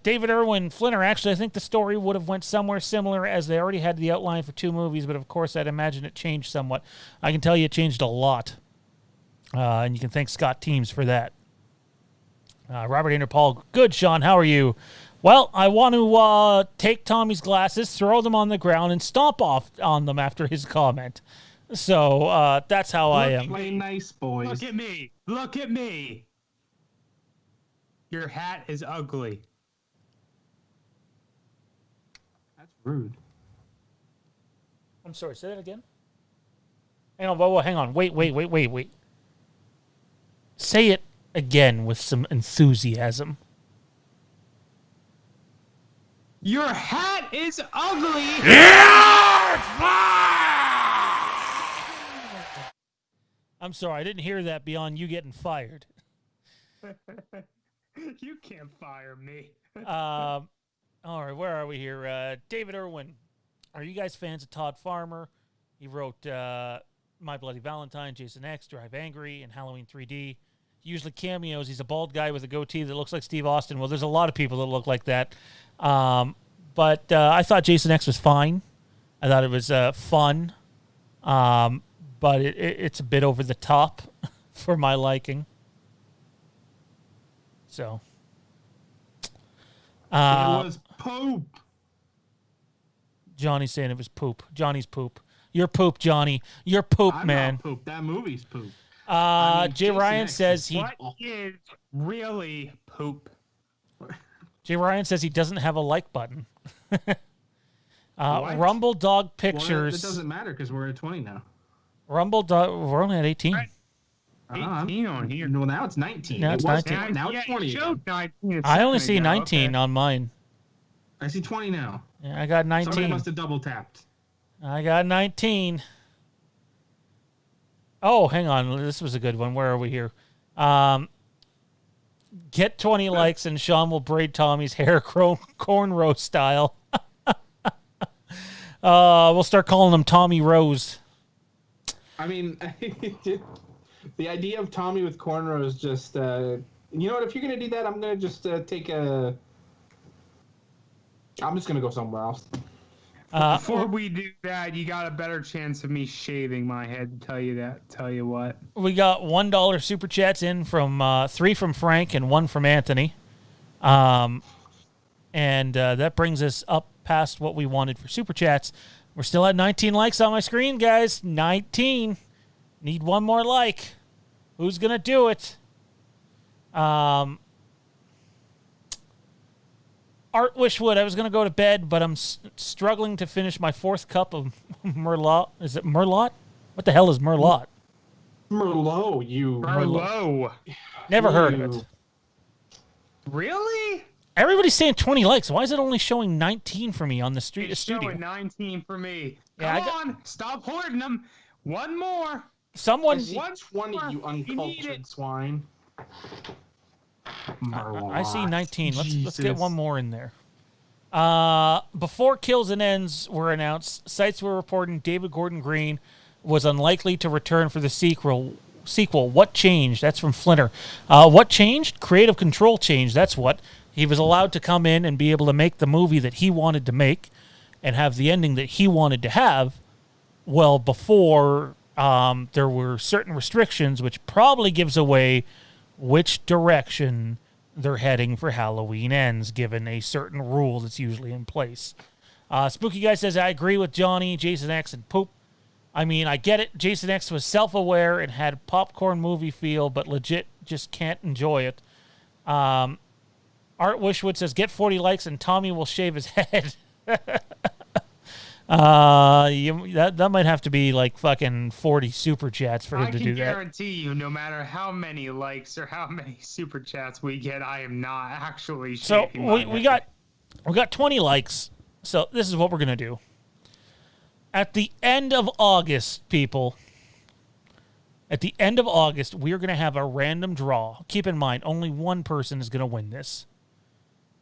Speaker 1: David Irwin, Flinner, actually, I think the story would have went somewhere similar as they already had the outline for 2 movies, but of course I'd imagine it changed somewhat. I can tell you it changed a lot. And you can thank Scott Teams for that. Robert Interpol, good, Sean, how are you? Well, I want to take Tommy's glasses, throw them on the ground, and stomp off on them after his comment. So that's how I am.
Speaker 3: Play nice, boys.
Speaker 2: Look at me. Look at me. Your hat is ugly.
Speaker 3: That's rude.
Speaker 1: I'm sorry, say that again? Hang on, hang on. Wait. Say it again with some enthusiasm.
Speaker 2: Your hat is ugly.
Speaker 1: I'm sorry, I didn't hear that beyond you getting fired.
Speaker 2: You can't fire me.
Speaker 1: All right, where are we here? David Irwin, are you guys fans of Todd Farmer? He wrote My Bloody Valentine, Jason X, Drive Angry, and Halloween 3D. He usually cameos. He's a bald guy with a goatee that looks like Steve Austin. Well, there's a lot of people that look like that. But I thought Jason X was fine. I thought it was fun. But it's a bit over the top for my liking. So.
Speaker 3: It was poop.
Speaker 1: Johnny's saying it was poop. Johnny's poop. You're poop, Johnny. You're poop,
Speaker 3: I'm
Speaker 1: man.
Speaker 3: not poop. That movie's poop.
Speaker 1: Jay Ryan says he.
Speaker 2: What is really poop?
Speaker 1: Jay Ryan says he doesn't have a like button. Rumble Dog Pictures.
Speaker 3: Well, it doesn't matter because we're at 20 now.
Speaker 1: Rumble Dog. We're only at 18.
Speaker 2: Right. 18 on here.
Speaker 3: Well, now it's 19.
Speaker 1: Now it's 19.
Speaker 3: Now it's 20.
Speaker 2: It showed 19
Speaker 1: I only see
Speaker 2: now.
Speaker 1: 19
Speaker 2: Okay.
Speaker 1: on mine.
Speaker 3: I see 20 now.
Speaker 1: Yeah, I got
Speaker 3: Somebody
Speaker 1: 19.
Speaker 3: must have double tapped.
Speaker 1: I got 19. Oh, hang on. This was a good one. Where are we here? Get 20 likes and Sean will braid Tommy's hair cornrow style. We'll start calling him Tommy Rose.
Speaker 3: I mean, the idea of Tommy with cornrows just, you know what? If you're going to do that, I'm going to just I'm just going to go somewhere else.
Speaker 2: Before we do that, you got a better chance of me shaving my head. Tell you what.
Speaker 1: We got $1 super chats in from 3 from Frank and 1 from Anthony. And that brings us up past what we wanted for super chats. We're still at 19 likes on my screen, guys. 19. Need one more like. Who's going to do it? Art Wishwood, I was going to go to bed, but I'm struggling to finish my 4th cup of Merlot. Is it Merlot? What the hell is Merlot?
Speaker 3: Merlot, you.
Speaker 2: Merlot.
Speaker 1: Never heard of it.
Speaker 2: Really?
Speaker 1: Everybody's saying 20 likes. Why is it only showing 19 for me on the studio?
Speaker 2: It's showing 19 for me.
Speaker 1: Yeah,
Speaker 2: Come on, stop hoarding them. One more.
Speaker 1: Someone.
Speaker 3: I see 20, you uncultured swine.
Speaker 1: I see 19. Let's get
Speaker 3: Jesus.
Speaker 1: one more in there. Before Kills and Ends were announced, sites were reporting David Gordon Green was unlikely to return for the sequel. What changed? That's from Flinner. What changed? Creative control changed. That's what. He was allowed to come in and be able to make the movie that he wanted to make and have the ending that he wanted to have. Well, before there were certain restrictions, which probably gives away which direction they're heading for Halloween Ends, given a certain rule that's usually in place. Spooky Guy says, I agree with Johnny, Jason X, and Poop. I mean, I get it. Jason X was self-aware and had popcorn movie feel, but legit just can't enjoy it. Art Wishwood says, get 40 likes and Tommy will shave his head. That might have to be like fucking 40 super chats for him to do that.
Speaker 2: I can guarantee you, no matter how many likes or how many super chats we get, I am not actually
Speaker 1: So
Speaker 2: shaving my
Speaker 1: we
Speaker 2: head.
Speaker 1: got 20 likes. So this is what we're gonna do. At the end of August, people. At the end of August, we are gonna have a random draw. Keep in mind, only one person is gonna win this.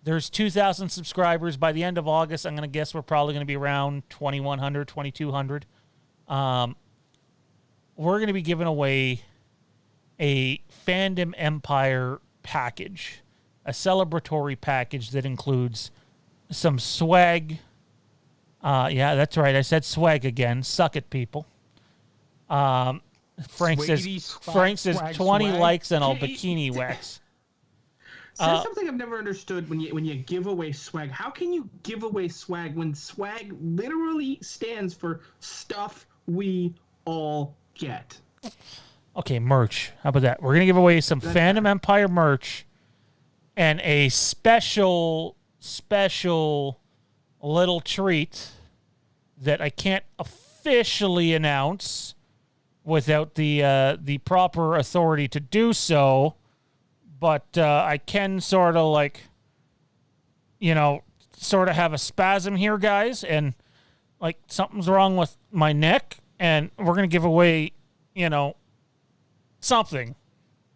Speaker 1: There's 2,000 subscribers. By the end of August, I'm going to guess we're probably going to be around 2,100, 2,200. We're going to be giving away a Fandom Empire package, a celebratory package that includes some swag. Yeah, that's right. I said swag again. Suck it, people. Frank
Speaker 2: Swiggity
Speaker 1: says
Speaker 2: swag,
Speaker 1: 20
Speaker 2: swag.
Speaker 1: likes and I'll bikini wax.
Speaker 3: So that's something I've never understood when you give away swag. How can you give away swag when swag literally stands for stuff we all get?
Speaker 1: Okay, merch. How about that? We're going to give away some Fandom Empire merch and a special little treat that I can't officially announce without the proper authority to do so. But I can sort of have a spasm here, guys, and like something's wrong with my neck, and we're going to give away, something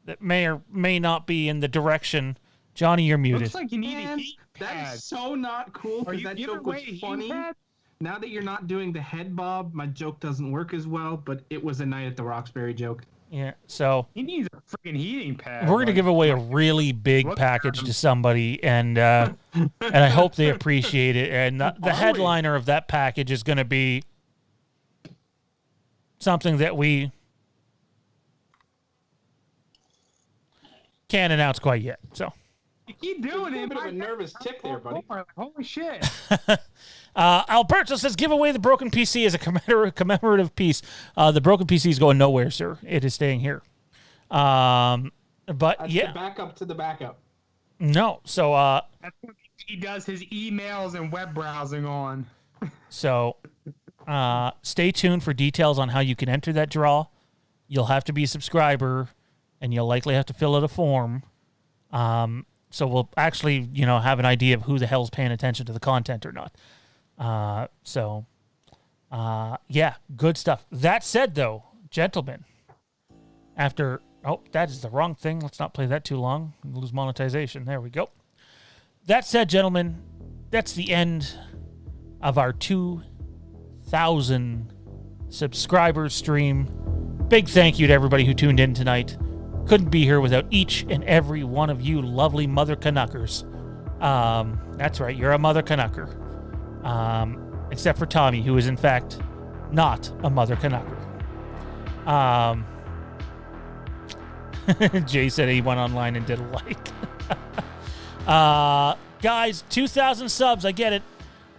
Speaker 1: that may or may not be in the direction. Johnny, you're muted.
Speaker 2: Looks like you need a
Speaker 3: Man,
Speaker 2: heat
Speaker 3: that
Speaker 2: pad.
Speaker 3: is so not cool
Speaker 2: Are
Speaker 3: because
Speaker 2: you
Speaker 3: that
Speaker 2: giving
Speaker 3: joke was
Speaker 2: away a heat
Speaker 3: funny.
Speaker 2: pad?
Speaker 3: Now that you're not doing the head bob, my joke doesn't work as well, but it was a Night at the Roxbury joke.
Speaker 1: Yeah, so
Speaker 2: He needs a freaking heating pad.
Speaker 1: we're going to give away a really big
Speaker 2: Look
Speaker 1: package
Speaker 2: at him.
Speaker 1: to somebody, and I hope they appreciate it. And the headliner of that package is going to be something that we can't announce quite yet. So,
Speaker 2: You keep doing
Speaker 3: There's a
Speaker 2: it.
Speaker 3: bit of a nervous tick there, buddy.
Speaker 2: Holy shit.
Speaker 1: Alberto says, give away the broken PC as a commemorative piece. The broken PC is going nowhere, sir. It is staying here. But
Speaker 3: That's
Speaker 1: yeah,
Speaker 3: the backup to the backup.
Speaker 1: no. So,
Speaker 2: That's what he does his emails and web browsing on.
Speaker 1: Stay tuned for details on how you can enter that draw. You'll have to be a subscriber, and you'll likely have to fill out a form. So we'll actually, have an idea of who the hell's paying attention to the content or not. Yeah, good stuff. That said, though, gentlemen, that is the wrong thing. Let's not play that too long. We'll lose monetization. There we go. That said, gentlemen, that's the end of our 2,000 subscribers stream. Big thank you to everybody who tuned in tonight. Couldn't be here without each and every one of you lovely mother Canuckers. That's right, you're a mother Canucker. Except for Tommy, who is in fact not a mother Canucker. Jay said he went online and did a like. Guys, 2,000 subs, I get it.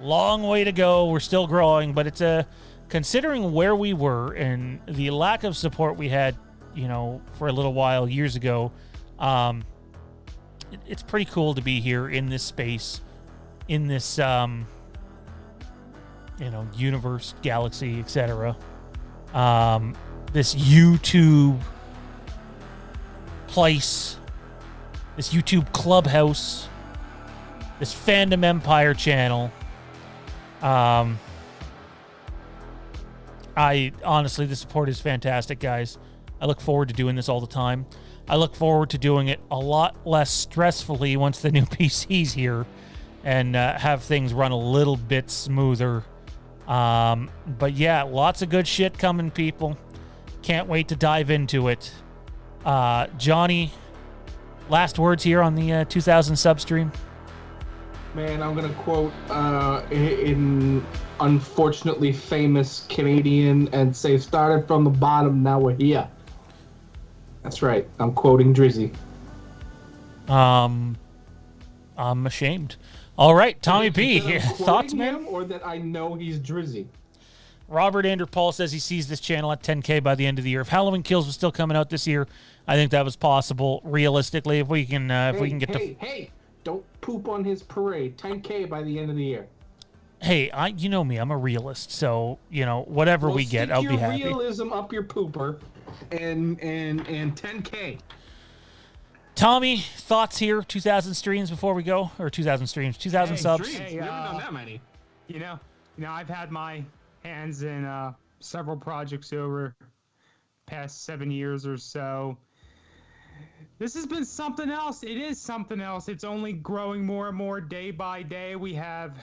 Speaker 1: Long way to go. We're still growing, but it's considering where we were and the lack of support we had, for a little while years ago, it's pretty cool to be here in this space, in this, universe, galaxy, etc. This YouTube place, this YouTube clubhouse, this Fandom Empire channel. Honestly, the support is fantastic, guys. I look forward to doing this all the time. I look forward to doing it a lot less stressfully once the new PC's here and have things run a little bit smoother. But yeah, lots of good shit coming, people. Can't wait to dive into it. Johnny, last words here on the 2,000 sub stream.
Speaker 3: Man, I'm gonna quote in unfortunately famous Canadian and say, started from the bottom, now we're here. That's right. I'm quoting Drizzy.
Speaker 1: I'm ashamed. All right, Tommy P.
Speaker 3: That I'm
Speaker 1: Thoughts,
Speaker 3: quoting
Speaker 1: man?
Speaker 3: him, or that I know he's Drizzy.
Speaker 1: Robert Anderpaul says he sees this channel at 10K by the end of the year. If Halloween Kills was still coming out this year, I think that was possible. Realistically, if we can get
Speaker 3: Hey, don't poop on his parade. 10K by the end of the year.
Speaker 1: Hey, you know me, I'm a realist, so whatever we get, I'll be happy.
Speaker 3: Realism up your pooper, and 10K.
Speaker 1: Tommy, thoughts here? 2,000 streams before we go, or 2,000 streams, 2,000 subs.
Speaker 3: Streams. We haven't done that many.
Speaker 2: You know, I've had my hands in several projects over past 7 years or so. This has been something else. It is something else. It's only growing more and more day by day. We have,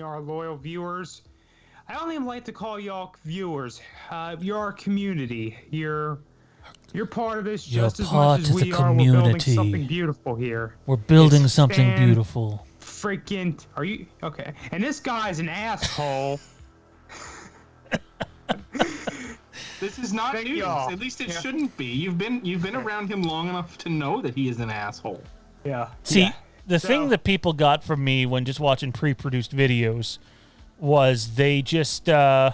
Speaker 2: our loyal viewers. I don't even like to call y'all viewers. You're our community. You're part of this just as much as we are. We're building something beautiful here.
Speaker 1: We're building something beautiful.
Speaker 2: Freaking, are you okay? And this guy's an asshole.
Speaker 3: This is not news. At least it shouldn't be. You've been around him long enough to know that he is an asshole.
Speaker 2: Yeah.
Speaker 1: See, the thing that people got from me when just watching pre-produced videos was they just, hey,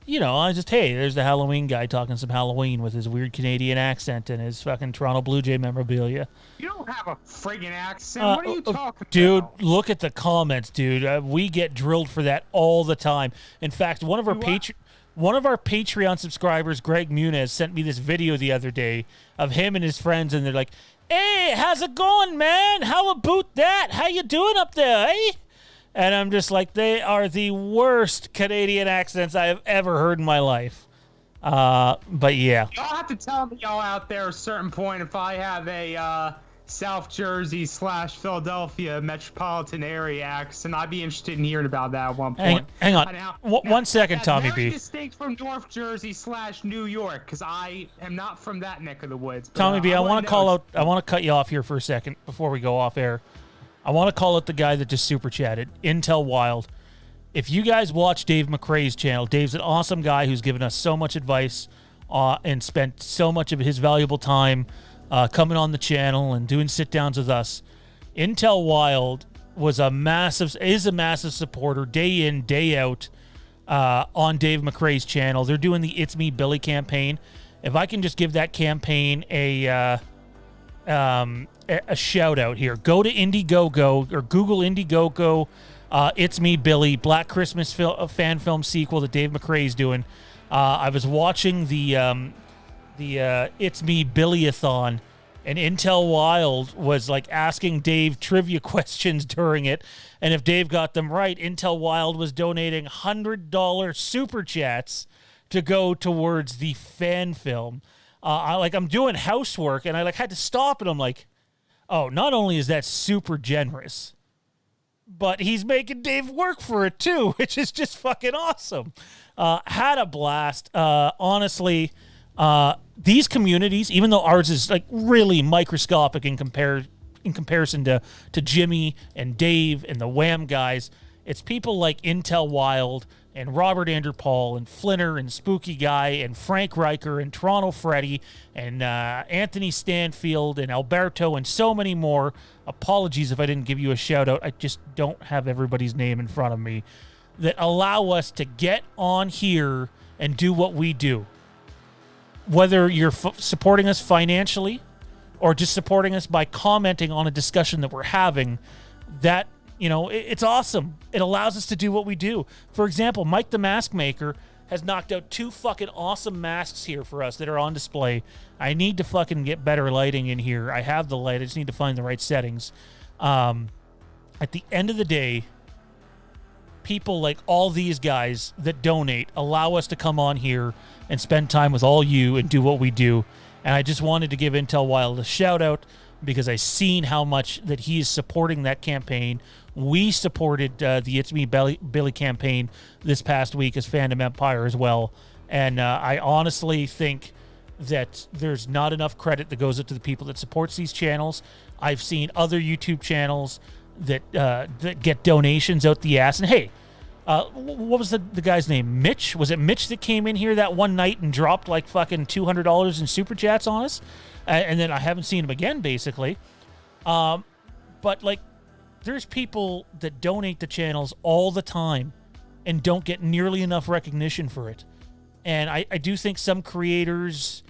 Speaker 1: there's the Halloween guy talking some Halloween with his weird Canadian accent and his fucking Toronto Blue Jay memorabilia.
Speaker 2: You don't have a friggin' accent. What are you talking
Speaker 1: dude,
Speaker 2: about?
Speaker 1: Dude, look at the comments, dude. We get drilled for that all the time. In fact, one of our Patreon subscribers, Greg Muniz, sent me this video the other day of him and his friends, and they're like, "Hey, how's it going, man? How about that? How you doing up there, eh?" And I'm just like, they are the worst Canadian accents I have ever heard in my life. But yeah.
Speaker 2: Y'all have to tell me, y'all out there, at a certain point, if I have a South Jersey / Philadelphia metropolitan area accent, I'd be interested in hearing about that at one point.
Speaker 1: Hang on. One second, Tommy B.
Speaker 2: Very distinct from North Jersey / New York, because I am not from that neck of the woods. But,
Speaker 1: Tommy B, I want to cut you off here for a second before we go off air. I want to call out the guy that just super chatted, Intel Wild. If you guys watch Dave McRae's channel, Dave's an awesome guy who's given us so much advice and spent so much of his valuable time coming on the channel and doing sit-downs with us. Intel Wild is a massive supporter day in, day out on Dave McRae's channel. They're doing the It's Me Billy campaign. If I can just give that campaign a shout out here. Go to Indiegogo or Google Indiegogo. It's Me Billy, Black Christmas fan film sequel that Dave McRae is doing. I was watching the It's Me Billy-a-thon, and Intel Wild was like asking Dave trivia questions during it, and if Dave got them right, Intel Wild was donating $100 super chats to go towards the fan film. I'm doing housework, and I had to stop, and I'm like, oh, not only is that super generous, but he's making Dave work for it too, which is just fucking awesome. Had a blast. Honestly, these communities, even though ours is like really microscopic in comparison to Jimmy and Dave and the Wham guys, it's people like Intel Wild and Robert Andrew Paul and Flinner and Spooky Guy and Frank Riker and Toronto Freddy and Anthony Stanfield and Alberto and so many more. Apologies if I didn't give you a shout out. I just don't have everybody's name in front of me that allow us to get on here and do what we do. Whether you're supporting us financially or just supporting us by commenting on a discussion that we're having, that it's awesome. It allows us to do what we do. For example, Mike the Mask Maker has knocked out 2 fucking awesome masks here for us that are on display. I need to fucking get better lighting in here. I have the light. I just need to find the right settings. At the end of the day, people like all these guys that donate allow us to come on here and spend time with all you and do what we do. And I just wanted to give Intel Wild a shout out because I seen how much that he is supporting that campaign. We supported the It's Me Billy campaign this past week as Fandom Empire as well. And I honestly think that there's not enough credit that goes up to the people that supports these channels. I've seen other YouTube channels that get donations out the ass. And hey, what was the guy's name? Mitch? Was it Mitch that came in here that one night and dropped like fucking $200 in super chats on us? And then I haven't seen him again, basically. But like, there's people that donate to channels all the time and don't get nearly enough recognition for it. And I do think some creators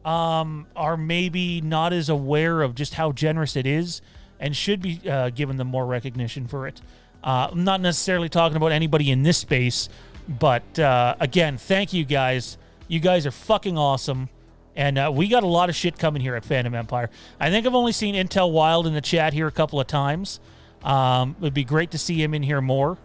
Speaker 1: are maybe not as aware of just how generous it is and should be given them more recognition for it. I'm not necessarily talking about anybody in this space, but again, thank you guys. You guys are fucking awesome. And we got a lot of shit coming here at Fandom Empire. I think I've only seen Intel Wild in the chat here a couple of times. It would be great to see him in here more.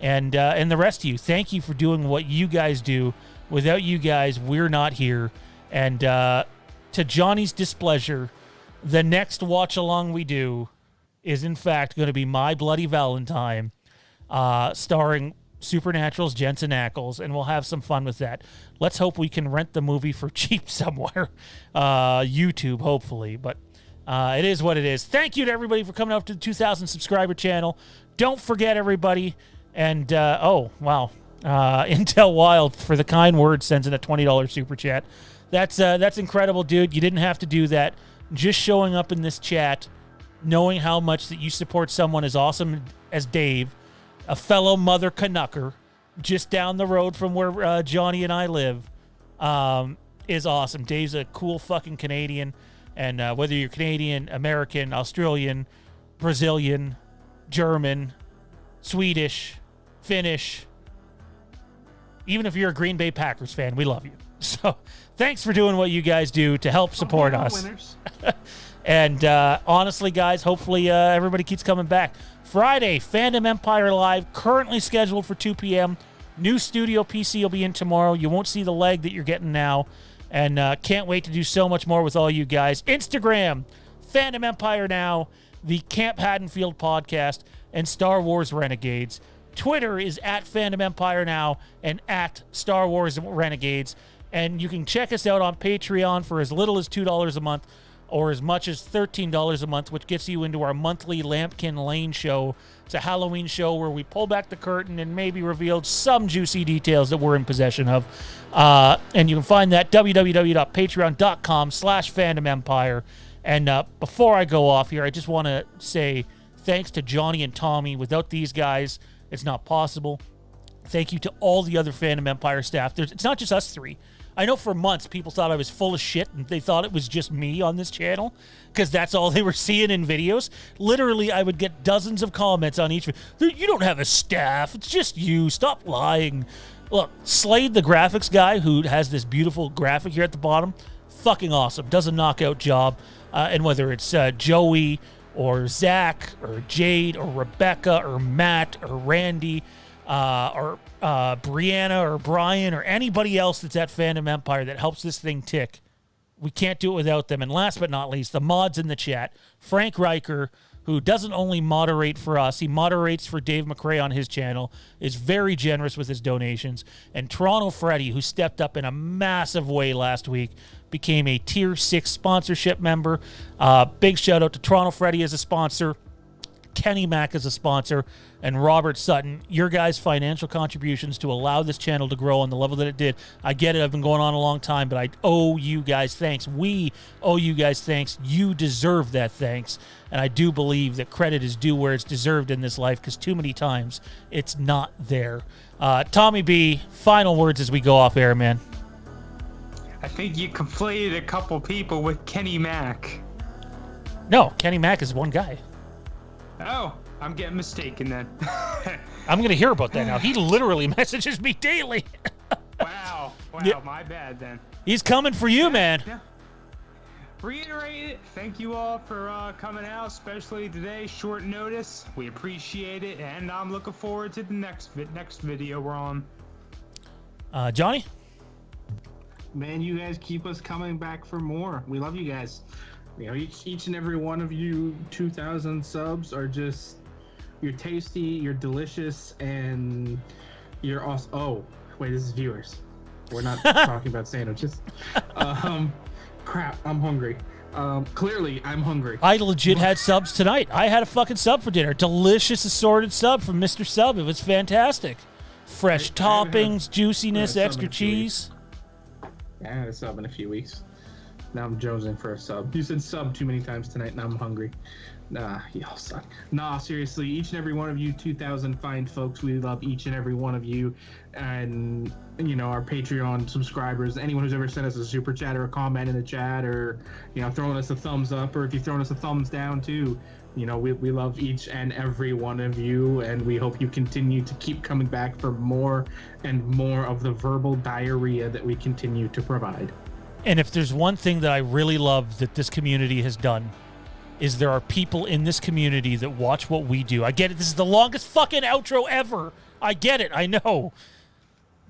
Speaker 1: And the rest of you, thank you for doing what you guys do. Without you guys, we're not here. And to Johnny's displeasure, the next watch-along we do is, in fact, going to be My Bloody Valentine, starring Supernatural's Jensen Ackles, and we'll have some fun with that. Let's hope we can rent the movie for cheap somewhere. YouTube, hopefully. But it is what it is. Thank you to everybody for coming up to the 2,000 subscriber channel. Don't forget, everybody. And, oh, wow. Intel Wild, for the kind words, sends in a $20 super chat. That's incredible, dude. You didn't have to do that. Just showing up in this chat, knowing how much that you support someone as awesome as Dave, a fellow mother Canucker, just down the road from where Johnny and I live, is awesome. Dave's a cool fucking Canadian, and whether you're Canadian, American, Australian, Brazilian, German, Swedish, Finnish, even if you're a Green Bay Packers fan, we love you. So thanks for doing what you guys do to help support us. And honestly, guys, hopefully everybody keeps coming back. Friday, Fandom Empire Live, currently scheduled for 2 p.m. New studio PC will be in tomorrow. You won't see the leg that you're getting now. And can't wait to do so much more with all you guys. Instagram, Fandom Empire Now, the Camp Haddonfield Podcast, and Star Wars Renegades. Twitter is at Fandom Empire Now and at Star Wars Renegades. And you can check us out on Patreon for as little as $2 a month, or as much as $13 a month, which gets you into our monthly Lampkin Lane show. It's a Halloween show where we pull back the curtain and maybe reveal some juicy details that we're in possession of. And you can find that www.patreon.com/FandomEmpire. And before I go off here, I just want to say thanks to Johnny and Tommy. Without these guys, it's not possible. Thank you to all the other Fandom Empire staff. It's not just us three. I know for months people thought I was full of shit and they thought it was just me on this channel because that's all they were seeing in videos. Literally, I would get dozens of comments on each video. You don't have a staff. It's just you. Stop lying. Look, Slade, the graphics guy who has this beautiful graphic here at the bottom, fucking awesome. Does a knockout job. And whether it's Joey or Zach or Jade or Rebecca or Matt or Randy or Brianna or Brian or anybody else that's at Fandom Empire that helps this thing tick, we can't do it without them. And last but not least, the mods in the chat. Frank Riker, who doesn't only moderate for us, he moderates for Dave McRae on his channel, is very generous with his donations. And Toronto Freddy, who stepped up in a massive way last week, became a Tier 6 sponsorship member. Big shout out to Toronto Freddy as a sponsor, Kenny Mack as a sponsor, and Robert Sutton. Your guys' financial contributions to allow this channel to grow on the level that it did. I get it. I've been going on a long time, but I owe you guys thanks. We owe you guys thanks. You deserve that thanks. And I do believe that credit is due where it's deserved in this life because too many times it's not there. Tommy B, final words as we go off air, man.
Speaker 2: I think you conflated a couple people with Kenny Mack.
Speaker 1: No, Kenny Mack is one guy.
Speaker 2: Oh, I'm getting mistaken then.
Speaker 1: I'm going to hear about that now. He literally messages me daily.
Speaker 2: Wow,
Speaker 1: Yeah.
Speaker 2: My bad then.
Speaker 1: He's coming for you, man.
Speaker 2: Yeah. Reiterate it. Thank you all for coming out, especially today, short notice. We appreciate it, and I'm looking forward to the next video we're on.
Speaker 1: Johnny?
Speaker 3: Man, you guys keep us coming back for more. We love you guys. You know, each and every one of you 2,000 subs are just, you're tasty, you're delicious, and you're awesome. Oh, wait, this is viewers. We're not talking about sandwiches. Crap, I'm hungry. Clearly, I'm hungry.
Speaker 1: I legit had subs tonight. I had a fucking sub for dinner. Delicious assorted sub from Mr. Sub. It was fantastic. Fresh toppings, juiciness, extra cheese.
Speaker 3: Yeah, I had a sub in a few weeks. Now I'm jonesing for a sub. You said sub too many times tonight, now I'm hungry. Nah, y'all suck. Nah, seriously, each and every one of you 2,000 fine folks, we love each and every one of you. And, you know, our Patreon subscribers, anyone who's ever sent us a super chat or a comment in the chat, or, you know, throwing us a thumbs up, or if you've thrown us a thumbs down too, you know, we love each and every one of you, and we hope you continue to keep coming back for more and more of the verbal diarrhea that we continue to provide.
Speaker 1: And if there's one thing that I really love that this community has done, is there are people in this community that watch what we do. I get it. This is the longest fucking outro ever. I get it. I know.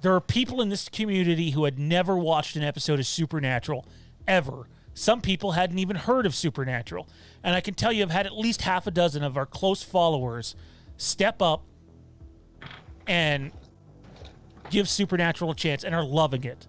Speaker 1: There are people in this community who had never watched an episode of Supernatural ever. Some people hadn't even heard of Supernatural. And I can tell you I've had at least half a dozen of our close followers step up and give Supernatural a chance and are loving it.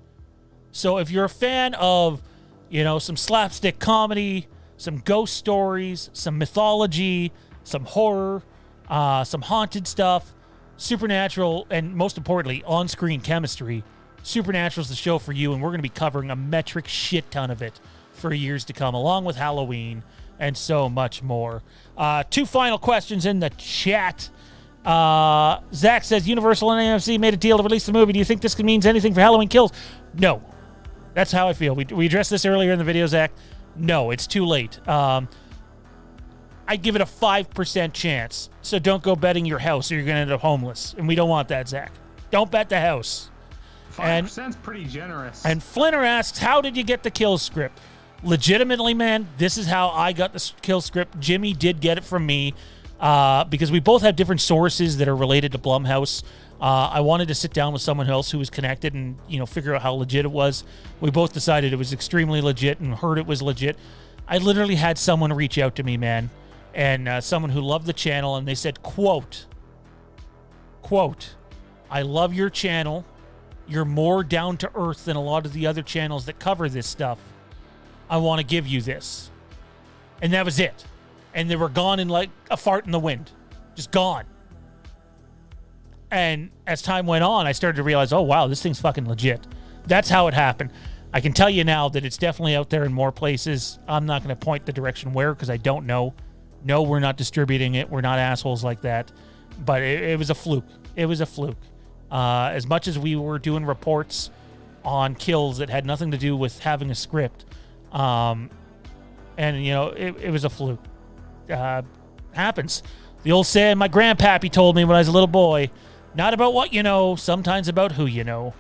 Speaker 1: So if you're a fan of, you know, some slapstick comedy, some ghost stories, some mythology, some horror, some haunted stuff, Supernatural, and most importantly, on-screen chemistry, Supernatural's the show for you, and we're going to be covering a metric shit ton of it for years to come, along with Halloween and so much more. 2 final questions in the chat. Zach says, Universal and AMC made a deal to release the movie. Do you think this means anything for Halloween Kills? No. That's how I feel. We addressed this earlier in the video, Zach. No, it's too late. I'd give it a 5% chance. So don't go betting your house or you're going to end up homeless. And we don't want that, Zach. Don't bet the house.
Speaker 2: 5%'s pretty generous.
Speaker 1: And Flinner asks, how did you get the kill script? Legitimately, man, this is how I got the kill script. Jimmy did get it from me because we both have different sources that are related to Blumhouse. I wanted to sit down with someone else who was connected and, you know, figure out how legit it was. We both decided it was extremely legit and heard it was legit. I literally had someone reach out to me, man, and someone who loved the channel, and they said, quote, I love your channel. You're more down to earth than a lot of the other channels that cover this stuff. I want to give you this. And that was it. And they were gone in like a fart in the wind. Just gone. And as time went on, I started to realize, oh, wow, this thing's fucking legit. That's how it happened. I can tell you now that it's definitely out there in more places. I'm not going to point the direction where because I don't know. No, we're not distributing it. We're not assholes like that. But it was a fluke. It was a fluke. As much as we were doing reports on kills that had nothing to do with having a script, and, you know, it was a fluke. Happens. The old saying my grandpappy told me when I was a little boy, not about what you know, sometimes about who you know.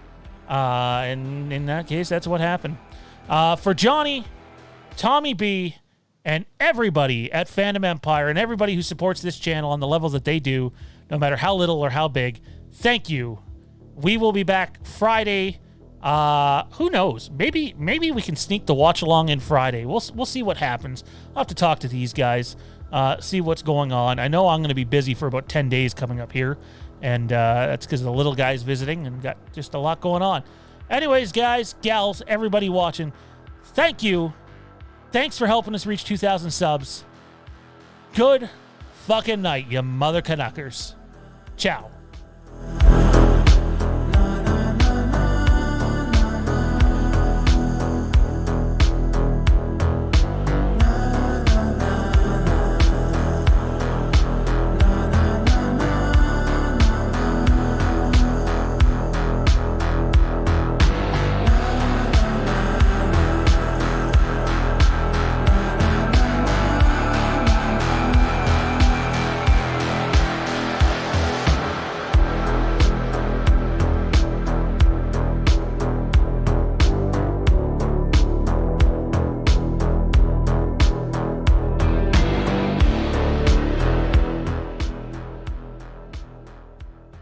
Speaker 1: And in that case, that's what happened. For Johnny, Tommy B, and everybody at Fandom Empire and everybody who supports this channel on the level that they do, no matter how little or how big, thank you. We will be back Friday. Who knows? Maybe we can sneak the watch along in Friday. We'll see what happens. I'll have to talk to these guys, see what's going on. I know I'm going to be busy for about 10 days coming up here. And that's because the little guy's visiting and got just a lot going on. Anyways, guys, gals, everybody watching, thank you. Thanks for helping us reach 2,000 subs. Good fucking night, you mother Canuckers. Ciao.